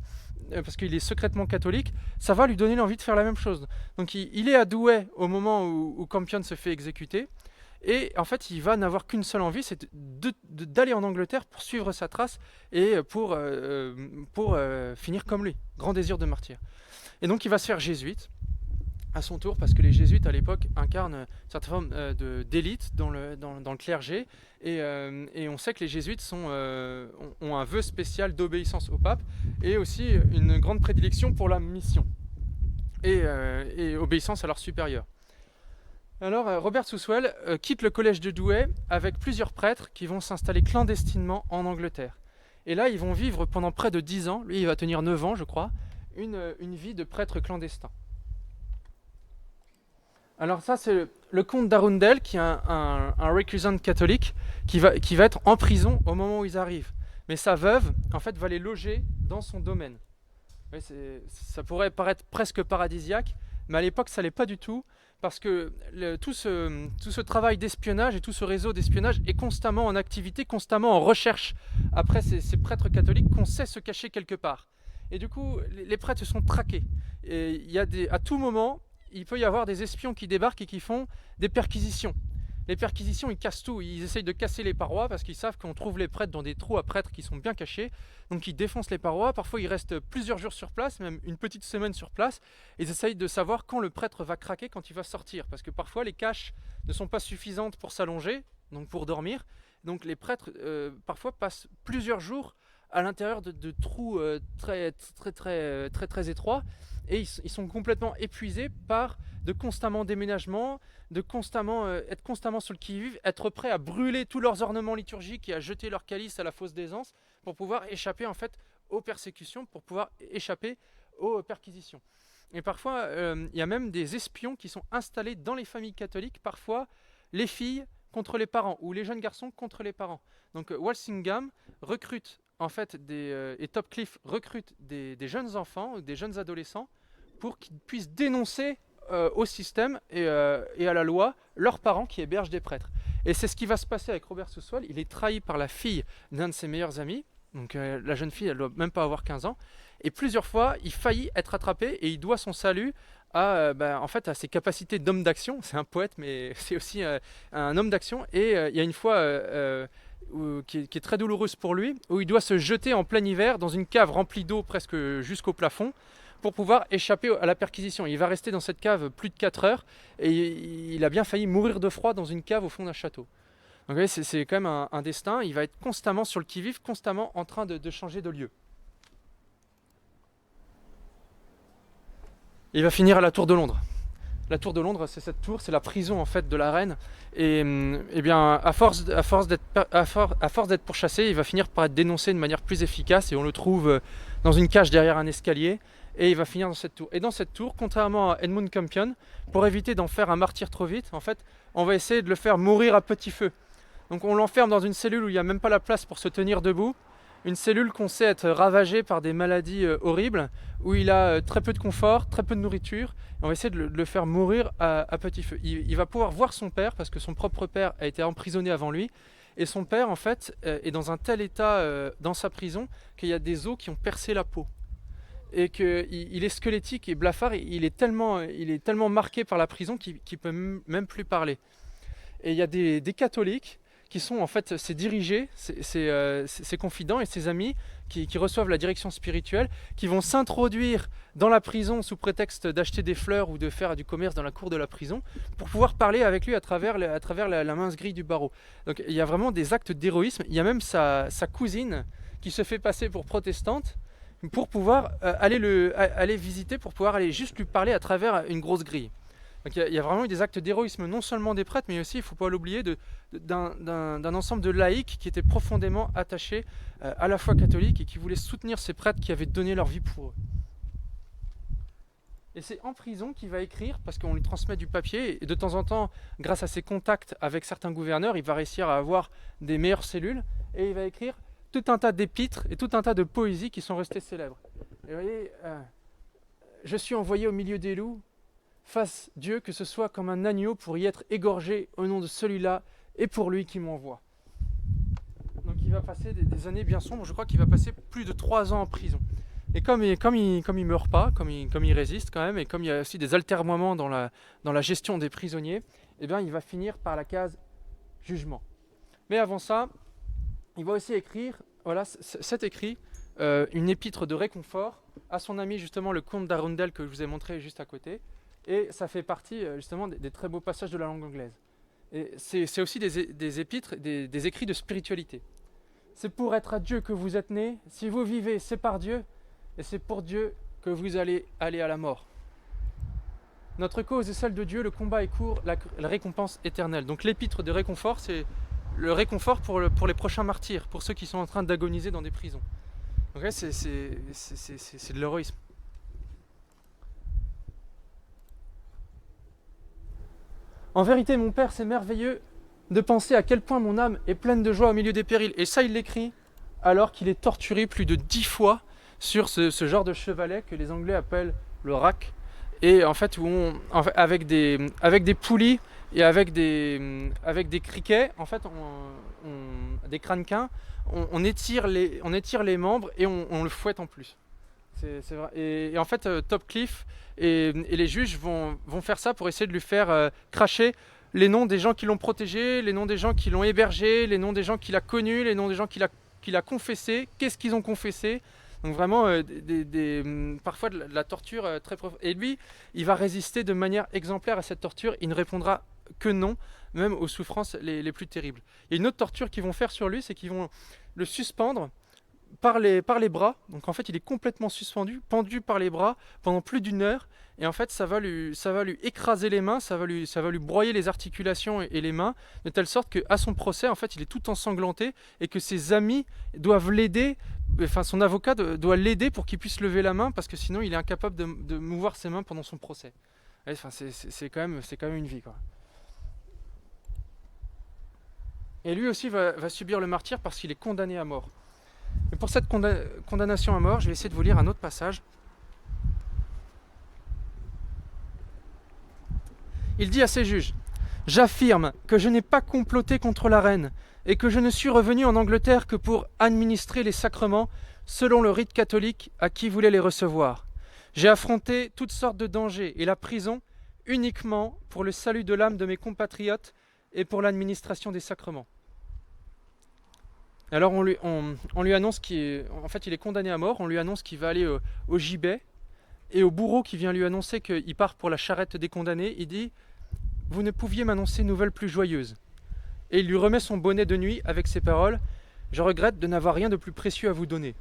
parce qu'il est secrètement catholique, ça va lui donner l'envie de faire la même chose. Donc il est à Douai au moment où Campion se fait exécuter et en fait il va n'avoir qu'une seule envie, c'est d'aller en Angleterre pour suivre sa trace et pour finir comme lui, grand désir de martyr. Et donc il va se faire jésuite à son tour, parce que les jésuites à l'époque incarnent une certaine forme d'élite dans le clergé, et on sait que les jésuites ont un vœu spécial d'obéissance au pape, et aussi une grande prédilection pour la mission, et obéissance à leurs supérieurs. Alors Robert Southwell quitte le collège de Douai avec plusieurs prêtres qui vont s'installer clandestinement en Angleterre. Et là, ils vont vivre pendant près de 10 ans, lui il va tenir 9 ans je crois, une vie de prêtre clandestin. Alors ça, c'est le comte d'Arundel, qui est un recusant catholique, qui va être en prison au moment où ils arrivent. Mais sa veuve, en fait, va les loger dans son domaine. Oui, ça pourrait paraître presque paradisiaque, mais à l'époque, ça ne l'est pas du tout, parce que tout ce travail d'espionnage et tout ce réseau d'espionnage est constamment en activité, constamment en recherche après ces prêtres catholiques qu'on sait se cacher quelque part. Et du coup, les prêtres sont traqués. Et à tout moment, il peut y avoir des espions qui débarquent et qui font des perquisitions. Les perquisitions, ils cassent tout. Ils essayent de casser les parois parce qu'ils savent qu'on trouve les prêtres dans des trous à prêtres qui sont bien cachés. Donc ils défoncent les parois. Parfois, ils restent plusieurs jours sur place, même une petite semaine sur place. Ils essayent de savoir quand le prêtre va craquer, quand il va sortir. Parce que parfois, les caches ne sont pas suffisantes pour s'allonger, donc pour dormir. Donc les prêtres, parfois, passent plusieurs jours à l'intérieur de trous très étroits, et ils sont complètement épuisés par de constamment déménagement, de constamment être constamment sur le qui-vive, être prêts à brûler tous leurs ornements liturgiques et à jeter leur calice à la fosse d'aisance pour pouvoir échapper en fait aux persécutions, pour pouvoir échapper aux perquisitions. Et parfois, il y a même des espions qui sont installés dans les familles catholiques, parfois les filles contre les parents ou les jeunes garçons contre les parents. Donc Walsingham recrute en fait et Topcliffe recrute des jeunes enfants ou des jeunes adolescents pour qu'ils puissent dénoncer au système et à la loi leurs parents qui hébergent des prêtres. Et c'est ce qui va se passer avec Robert Southwell. Il est trahi par la fille d'un de ses meilleurs amis. Donc la jeune fille, elle ne doit même pas avoir 15 ans. Et plusieurs fois, il faillit être attrapé et il doit son salut à ses capacités d'homme d'action. C'est un poète, mais c'est aussi un homme d'action. Et il y a une fois qui est très douloureuse pour lui, où il doit se jeter en plein hiver dans une cave remplie d'eau presque jusqu'au plafond pour pouvoir échapper à la perquisition. Il va rester dans cette cave plus de 4 heures et il a bien failli mourir de froid dans une cave au fond d'un château. Donc vous voyez, c'est quand même un destin. Il va être constamment sur le qui-vive, constamment en train de changer de lieu. Il va finir à la Tour de Londres. La Tour de Londres, c'est cette tour, c'est la prison en fait de la reine. Et bien, à force d'être pourchassé, il va finir par être dénoncé de manière plus efficace et on le trouve dans une cage derrière un escalier et il va finir dans cette tour. Et dans cette tour, contrairement à Edmund Campion, pour éviter d'en faire un martyr trop vite, en fait, on va essayer de le faire mourir à petit feu. Donc on l'enferme dans une cellule où il n'y a même pas la place pour se tenir debout. Une cellule qu'on sait être ravagée par des maladies horribles, où il a très peu de confort, très peu de nourriture. Et on va essayer de le faire mourir à petit feu. Il va pouvoir voir son père, parce que son propre père a été emprisonné avant lui. Et son père, en fait, est dans un tel état dans sa prison qu'il y a des os qui ont percé la peau. Et qu'il est squelettique et blafard. Il est tellement marqué par la prison qu'il ne peut même plus parler. Et il y a des catholiques qui sont en fait ses dirigés, ses confidents et ses amis qui reçoivent la direction spirituelle, qui vont s'introduire dans la prison sous prétexte d'acheter des fleurs ou de faire du commerce dans la cour de la prison pour pouvoir parler avec lui à travers la mince grille du barreau. Donc il y a vraiment des actes d'héroïsme. Il y a même sa cousine qui se fait passer pour protestante pour pouvoir aller visiter, pour pouvoir aller juste lui parler à travers une grosse grille. Donc il y a vraiment eu des actes d'héroïsme, non seulement des prêtres, mais aussi, il ne faut pas l'oublier, d'un ensemble de laïcs qui étaient profondément attachés à la foi catholique et qui voulaient soutenir ces prêtres qui avaient donné leur vie pour eux. Et c'est en prison qu'il va écrire, parce qu'on lui transmet du papier, et de temps en temps, grâce à ses contacts avec certains gouverneurs, il va réussir à avoir des meilleures cellules, et il va écrire tout un tas d'épîtres et tout un tas de poésies qui sont restées célèbres. Et vous voyez, je suis envoyé au milieu des loups, fasse Dieu que ce soit comme un agneau pour y être égorgé au nom de celui-là et pour lui qui m'envoie. Donc il va passer des années bien sombres, je crois qu'il va passer plus de 3 ans en prison. Et comme il meurt pas, comme il résiste quand même, et comme il y a aussi des altermoiements dans la gestion des prisonniers, eh bien il va finir par la case jugement. Mais avant ça, il va aussi écrire, voilà, cet écrit, une épître de réconfort à son ami justement le comte d'Arundel que je vous ai montré juste à côté. Et ça fait partie justement des très beaux passages de la langue anglaise. Et c'est aussi des épîtres, des écrits de spiritualité. C'est pour être à Dieu que vous êtes nés. Si vous vivez, c'est par Dieu. Et c'est pour Dieu que vous allez aller à la mort. Notre cause est celle de Dieu, le combat est court, la récompense éternelle. Donc l'épître de réconfort, c'est le réconfort pour les prochains martyrs, pour ceux qui sont en train d'agoniser dans des prisons. Donc là, c'est de l'héroïsme. En vérité, mon Père, c'est merveilleux de penser à quel point mon âme est pleine de joie au milieu des périls. Et ça, il l'écrit alors qu'il est torturé plus de 10 fois sur ce genre de chevalet que les Anglais appellent le rack. Et en fait, avec des poulies et avec des criquets, en fait, des cranequins, on étire les membres et on le fouette en plus. C'est vrai. Et en fait, Topcliffe et les juges vont faire ça pour essayer de lui faire cracher les noms des gens qui l'ont protégé, les noms des gens qui l'ont hébergé, les noms des gens qu'il a connus, les noms des gens qu'il a confessé, qu'est-ce qu'ils ont confessé. Donc vraiment, parfois de la torture très profonde. Et lui, il va résister de manière exemplaire à cette torture. Il ne répondra que non, même aux souffrances les plus terribles. Et une autre torture qu'ils vont faire sur lui, c'est qu'ils vont le suspendre par les bras. Donc en fait, il est complètement suspendu, pendu par les bras pendant plus d'1 heure. Et en fait, ça va lui écraser les mains, ça va lui broyer les articulations et les mains, de telle sorte qu'à son procès, en fait, il est tout ensanglanté et que ses amis doivent l'aider, enfin son avocat doit l'aider pour qu'il puisse lever la main, parce que sinon il est incapable de mouvoir ses mains pendant son procès. Et, enfin, c'est quand même une vie, quoi. Et lui aussi va subir le martyre parce qu'il est condamné à mort. Et pour cette condamnation à mort, je vais essayer de vous lire un autre passage. Il dit à ses juges : « J'affirme que je n'ai pas comploté contre la reine et que je ne suis revenu en Angleterre que pour administrer les sacrements selon le rite catholique à qui voulait les recevoir. J'ai affronté toutes sortes de dangers et la prison uniquement pour le salut de l'âme de mes compatriotes et pour l'administration des sacrements. » Alors on lui annonce il est condamné à mort, on lui annonce qu'il va aller au gibet, et au bourreau qui vient lui annoncer qu'il part pour la charrette des condamnés, il dit : « Vous ne pouviez m'annoncer une nouvelle plus joyeuse. » Et il lui remet son bonnet de nuit avec ces paroles : « Je regrette de n'avoir rien de plus précieux à vous donner. »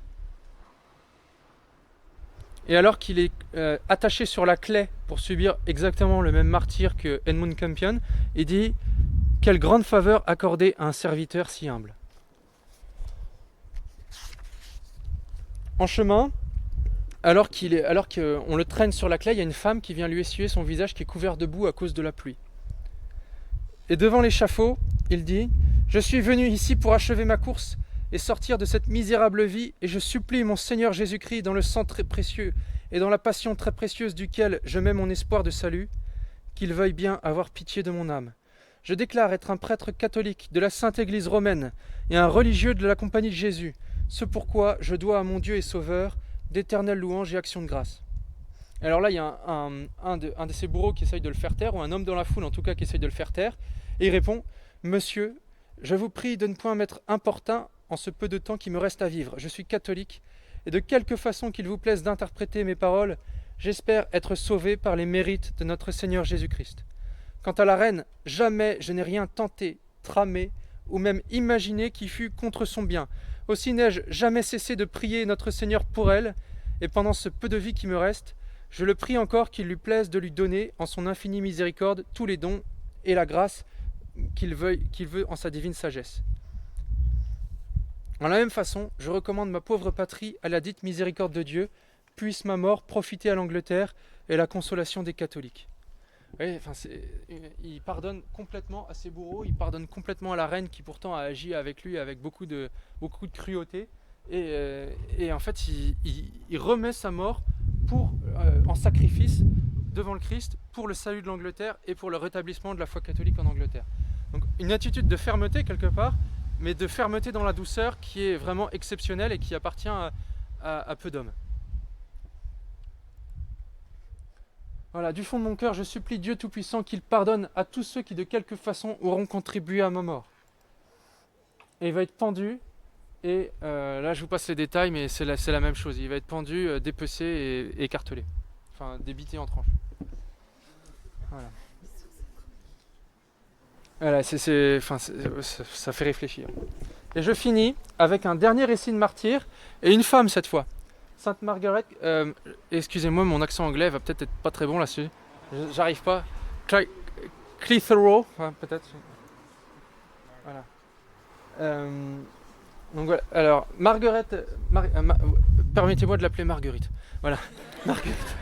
Et alors qu'il est attaché sur la claie pour subir exactement le même martyre que Edmund Campion, il dit : « Quelle grande faveur accordée à un serviteur si humble. » En chemin, alors qu'on le traîne sur la claie, il y a une femme qui vient lui essuyer son visage qui est couvert de boue à cause de la pluie. Et devant l'échafaud, il dit : « Je suis venu ici pour achever ma course et sortir de cette misérable vie, et je supplie mon Seigneur Jésus-Christ, dans le sang très précieux et dans la passion très précieuse duquel je mets mon espoir de salut, qu'il veuille bien avoir pitié de mon âme. Je déclare être un prêtre catholique de la Sainte Église romaine et un religieux de la Compagnie de Jésus, ce pourquoi je dois à mon Dieu et Sauveur d'éternelles louanges et actions de grâce. » Alors là, il y a un de ces bourreaux qui essaye de le faire taire, ou un homme dans la foule en tout cas qui essaye de le faire taire, et il répond : « Monsieur, je vous prie de ne point m'être importun en ce peu de temps qui me reste à vivre. Je suis catholique, et de quelque façon qu'il vous plaise d'interpréter mes paroles, j'espère être sauvé par les mérites de notre Seigneur Jésus-Christ. Quant à la reine, jamais je n'ai rien tenté, tramé, ou même imaginé qui fût contre son bien. Aussi n'ai-je jamais cessé de prier notre Seigneur pour elle, et pendant ce peu de vie qui me reste, je le prie encore qu'il lui plaise de lui donner, en son infinie miséricorde, tous les dons et la grâce qu'il veut en sa divine sagesse. En la même façon, je recommande ma pauvre patrie à la dite miséricorde de Dieu, puisse ma mort profiter à l'Angleterre et à la consolation des catholiques. » Oui, enfin, il pardonne complètement à ses bourreaux, il pardonne complètement à la reine qui pourtant a agi avec lui avec beaucoup de cruauté, et en fait il remet sa mort en sacrifice devant le Christ pour le salut de l'Angleterre et pour le rétablissement de la foi catholique en Angleterre. Donc une attitude de fermeté quelque part, mais de fermeté dans la douceur qui est vraiment exceptionnelle et qui appartient à peu d'hommes. Voilà, du fond de mon cœur, je supplie Dieu Tout-Puissant qu'il pardonne à tous ceux qui de quelque façon auront contribué à ma mort. Et il va être pendu, et là je vous passe les détails, mais c'est la même chose. Il va être pendu, dépecé et écartelé. Enfin, débité en tranches. Voilà. Voilà, ça fait réfléchir. Et je finis avec un dernier récit de martyr, et une femme cette fois. Sainte Margaret, excusez-moi, mon accent anglais va peut-être être pas très bon là-dessus. J'arrive pas. Clitheroe, enfin, peut-être. Voilà. Donc voilà. Alors, Margaret, permettez-moi de l'appeler Marguerite. Voilà. Marguerite.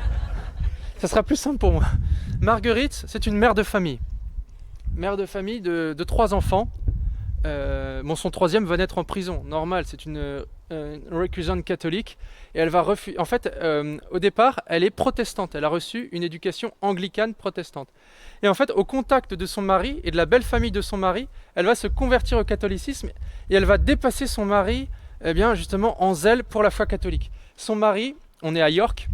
Ça sera plus simple pour moi. Marguerite, c'est une mère de famille. Mère de famille de 3 enfants. Son 3e va naître en prison. Normal, c'est une récusante catholique. Et elle va refuser. En fait, au départ, elle est protestante. Elle a reçu une éducation anglicane protestante. Et en fait, au contact de son mari et de la belle famille de son mari, elle va se convertir au catholicisme et elle va dépasser son mari, justement, en zèle pour la foi catholique. Son mari, on est à York,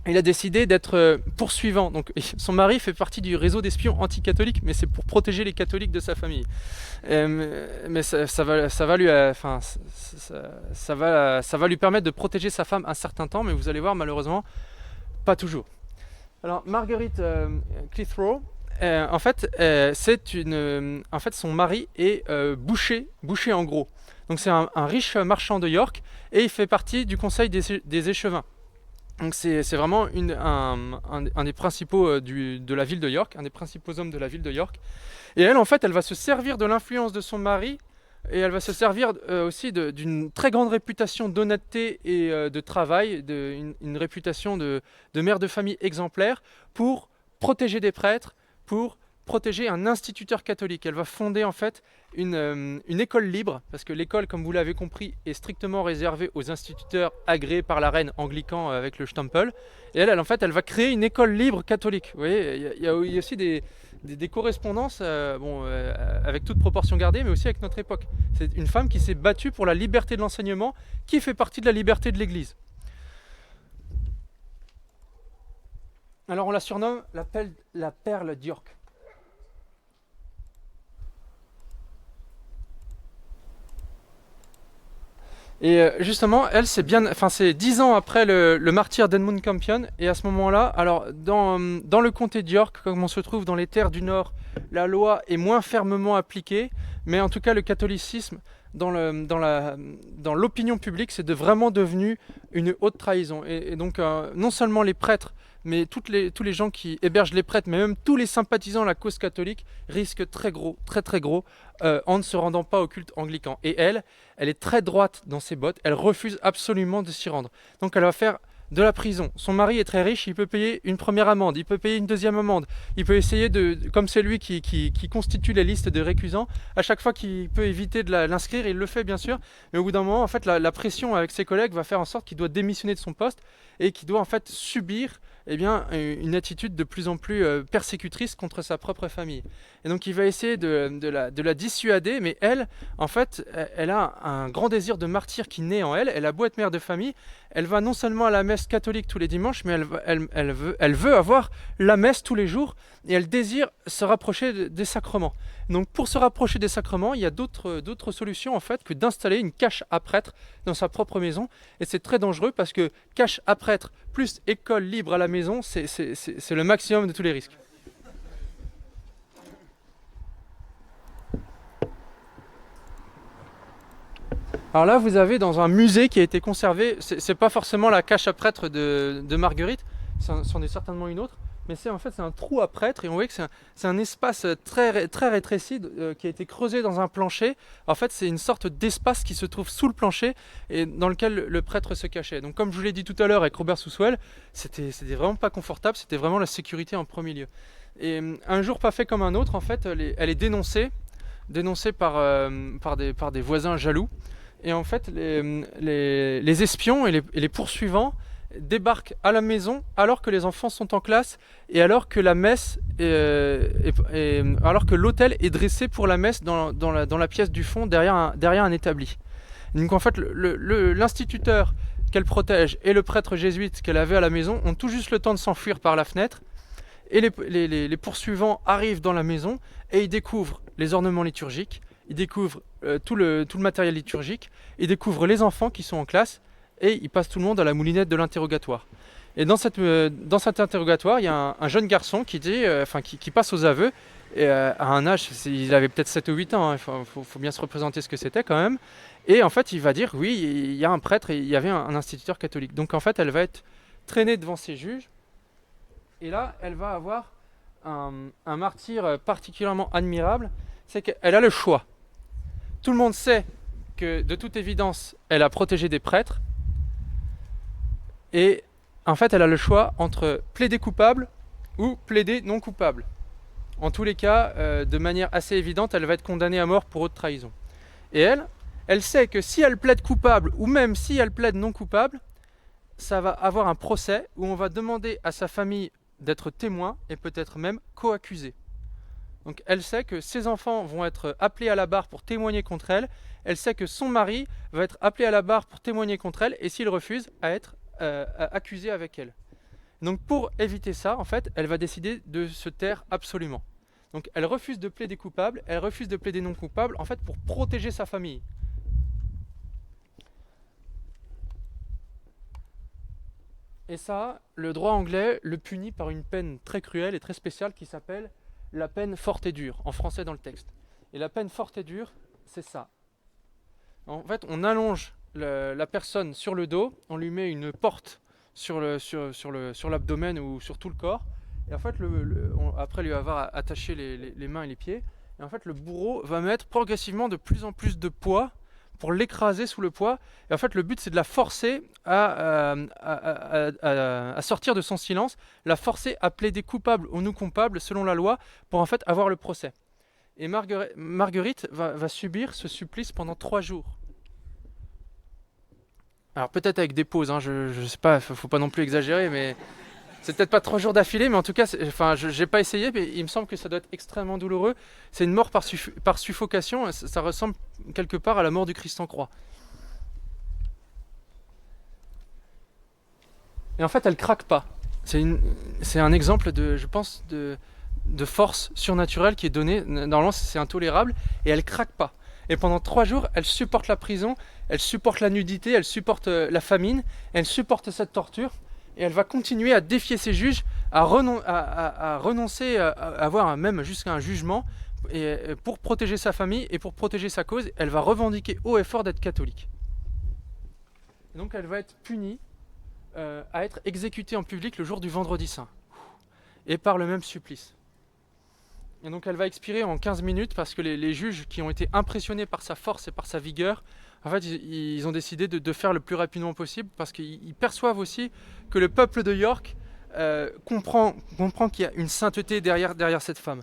il a décidé d'être poursuivant. Donc, son mari fait partie du réseau d'espions anticatholiques, mais c'est pour protéger les catholiques de sa famille. Mais ça va lui permettre de protéger sa femme un certain temps, mais vous allez voir, malheureusement, pas toujours. Alors, Marguerite Clitheroe, en fait, son mari est boucher en gros. Donc c'est un riche marchand de York et il fait partie du conseil des échevins. Donc c'est vraiment un des principaux de la ville de York, un des principaux hommes de la ville de York. Et elle, en fait, elle va se servir de l'influence de son mari et elle va se servir aussi d'une très grande réputation d'honnêteté et de travail, une réputation de mère de famille exemplaire pour protéger des prêtres, pour protéger un instituteur catholique. Elle va fonder en fait une école libre, parce que l'école, comme vous l'avez compris, est strictement réservée aux instituteurs agréés par la reine anglican avec le Stempel. Et elle, en fait, elle va créer une école libre catholique. Vous voyez, il y a aussi des correspondances, avec toute proportion gardée, mais aussi avec notre époque. C'est une femme qui s'est battue pour la liberté de l'enseignement, qui fait partie de la liberté de l'Église. Alors on la surnomme la perle d'York. Et justement, elle, c'est 10 ans après le martyre d'Edmund Campion, et à ce moment-là, alors dans le comté d'York, comme on se trouve dans les terres du Nord, la loi est moins fermement appliquée, mais en tout cas le catholicisme, dans l'opinion publique, c'est vraiment devenu une haute trahison. Et donc non seulement les prêtres, mais tous les gens qui hébergent les prêtres, mais même tous les sympathisants à la cause catholique risquent très gros en ne se rendant pas au culte anglican. Et elle est très droite dans ses bottes, elle refuse absolument de s'y rendre. Donc elle va faire de la prison. Son mari est très riche, il peut payer une première amende, il peut payer une deuxième amende, il peut essayer comme c'est lui qui constitue les listes de récusants, à chaque fois qu'il peut éviter de l'inscrire, il le fait bien sûr, mais au bout d'un moment, en fait, la pression avec ses collègues va faire en sorte qu'il doit démissionner de son poste et qu'il doit en fait subir une attitude de plus en plus persécutrice contre sa propre famille. Et donc il va essayer de la dissuader, mais elle, en fait, elle a un grand désir de martyr qui naît en elle. Elle a beau être mère de famille, elle va non seulement à la messe catholique tous les dimanches, mais elle veut avoir la messe tous les jours, et elle désire se rapprocher des sacrements. Donc pour se rapprocher des sacrements, il y a d'autres solutions en fait que d'installer une cache à prêtre dans sa propre maison, et c'est très dangereux parce que cache à prêtre plus école libre à la maison, c'est le maximum de tous les risques. Alors là, vous avez dans un musée qui a été conservé, c'est pas forcément la cache à prêtre de Marguerite, c'en est certainement une autre, mais c'est un trou à prêtre, et on voit que c'est un espace très, très rétréci qui a été creusé dans un plancher. En fait, c'est une sorte d'espace qui se trouve sous le plancher et dans lequel le prêtre se cachait. Donc comme je vous l'ai dit tout à l'heure avec Robert Sousswell, c'était vraiment pas confortable, c'était vraiment la sécurité en premier lieu. Et un jour pas fait comme un autre, en fait, elle est dénoncée par des voisins jaloux. Et en fait, les espions et les poursuivants débarquent à la maison alors que les enfants sont en classe et alors que la messe alors que l'autel est dressé pour la messe dans la pièce du fond derrière un établi. Donc en fait, l'instituteur qu'elle protège et le prêtre jésuite qu'elle avait à la maison ont tout juste le temps de s'enfuir par la fenêtre, et les poursuivants arrivent dans la maison et ils découvrent les ornements liturgiques, ils découvrent tout le matériel liturgique, ils découvrent les enfants qui sont en classe, et ils passent tout le monde à la moulinette de l'interrogatoire. Et dans cet interrogatoire, il y a un jeune garçon qui passe aux aveux, et à un âge, il avait peut-être 7 ou 8 ans, il faut bien se représenter ce que c'était quand même. Et en fait, il va dire, oui, il y a un prêtre et il y avait un instituteur catholique. Donc en fait, elle va être traînée devant ses juges, et là, elle va avoir un martyre particulièrement admirable, c'est qu'elle a le choix. Tout le monde sait que, de toute évidence, elle a protégé des prêtres, et en fait, elle a le choix entre plaider coupable ou plaider non coupable. En tous les cas, de manière assez évidente, elle va être condamnée à mort pour haute trahison. Et elle sait que si elle plaide coupable, ou même si elle plaide non coupable, ça va avoir un procès où on va demander à sa famille d'être témoin et peut-être même co-accusé. Donc elle sait que ses enfants vont être appelés à la barre pour témoigner contre elle. Elle sait que son mari va être appelé à la barre pour témoigner contre elle, et s'il refuse, à être accusé avec elle. Donc pour éviter ça, en fait, elle va décider de se taire absolument. Donc elle refuse de plaider coupable, elle refuse de plaider non coupable, en fait, pour protéger sa famille. Et ça, le droit anglais le punit par une peine très cruelle et très spéciale qui s'appelle la peine forte et dure, en français dans le texte. Et la peine forte et dure, c'est ça. En fait, on allonge la personne sur le dos, on lui met une porte sur l'abdomen ou sur tout le corps, et en fait, après lui avoir attaché les mains et les pieds, et en fait, le bourreau va mettre progressivement de plus en plus de poids pour l'écraser sous le poids. Et en fait, le but, c'est de la forcer à sortir de son silence, la forcer à plaider coupable ou non coupable selon la loi pour en fait avoir le procès. Et Marguerite va subir ce supplice pendant 3 jours. Alors peut-être avec des pauses, hein, je sais pas, faut pas non plus exagérer, mais c'est peut-être pas 3 jours d'affilée, mais en tout cas, j'ai pas essayé, mais il me semble que ça doit être extrêmement douloureux. C'est une mort par suffocation, ça ressemble quelque part à la mort du Christ en croix. Et en fait, elle craque pas. C'est un exemple je pense, de force surnaturelle qui est donnée. Normalement, c'est intolérable, et elle craque pas. Et pendant 3 jours, elle supporte la prison, elle supporte la nudité, elle supporte la famine, elle supporte cette torture. Et elle va continuer à défier ses juges, à renoncer à avoir même jusqu'à un jugement, et pour protéger sa famille et pour protéger sa cause. Elle va revendiquer haut et fort d'être catholique. Donc elle va être punie à être exécutée en public le jour du vendredi saint, et par le même supplice. Et donc elle va expirer en 15 minutes parce que les juges qui ont été impressionnés par sa force et par sa vigueur, en fait, ils ont décidé de faire le plus rapidement possible parce qu'ils perçoivent aussi que le peuple de York comprend qu'il y a une sainteté derrière cette femme.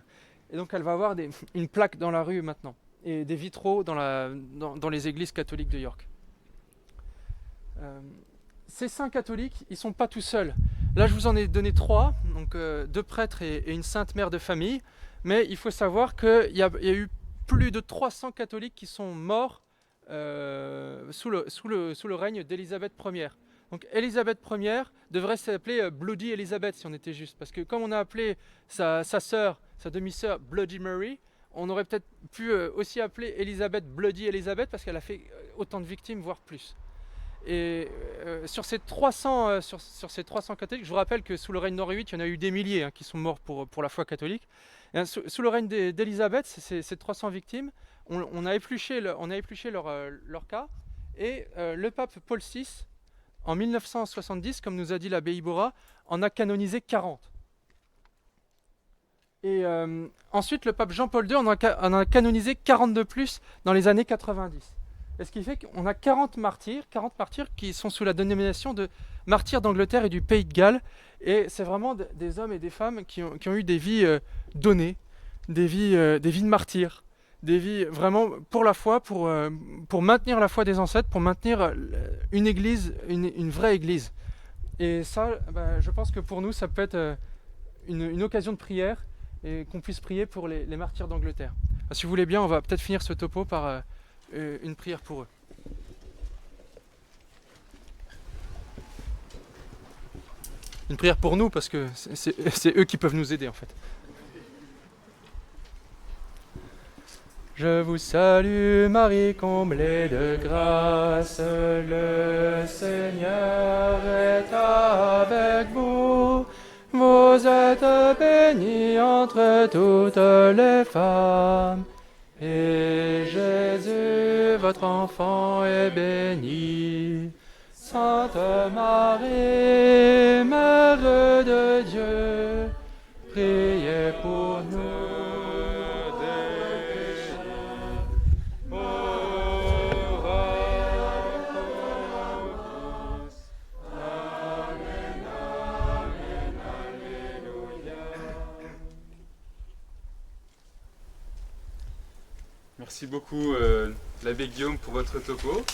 Et donc elle va avoir une plaque dans la rue maintenant et des vitraux dans les églises catholiques de York. Ces saints catholiques, ils ne sont pas tout seuls. Là, je vous en ai donné 3, donc 2 prêtres et une sainte mère de famille. Mais il faut savoir qu'il y a eu plus de 300 catholiques qui sont morts sous le règne d'Élisabeth Ier. Donc Élisabeth Ier devrait s'appeler Bloody Elizabeth si on était juste. Parce que comme on a appelé sa demi-sœur Bloody Mary, on aurait peut-être pu aussi appeler Élisabeth Bloody Elizabeth parce qu'elle a fait autant de victimes, voire plus. Et sur ces 300 catholiques, je vous rappelle que sous le règne d'Henri VIII, il y en a eu des milliers qui sont morts pour la foi catholique. Et sous le règne d'Élisabeth, ces 300 victimes, on a épluché leur cas. Et le pape Paul VI, en 1970, comme nous a dit l'abbé Iborra, en a canonisé 40. Et ensuite, le pape Jean-Paul II en a canonisé 40 de plus dans les années 90. Et ce qui fait qu'on a 40 martyrs qui sont sous la dénomination de martyrs d'Angleterre et du Pays de Galles. Et c'est vraiment des hommes et des femmes qui ont eu des vies données, des vies de martyrs, des vies vraiment pour la foi, pour maintenir la foi des ancêtres, pour maintenir une église, une vraie église. Et ça, je pense que pour nous, ça peut être une occasion de prière et qu'on puisse prier pour les martyrs d'Angleterre. Alors, si vous voulez bien, on va peut-être finir ce topo par une prière pour eux. Une prière pour nous, parce que c'est eux qui peuvent nous aider en fait. Je vous salue Marie, comblée de grâce, le Seigneur est avec vous. Vous êtes bénie entre toutes les femmes, et Jésus, votre enfant, est béni. Sainte Marie, Mère de Dieu, priez pour nous. Merci beaucoup l'abbé Guillaume pour votre topo.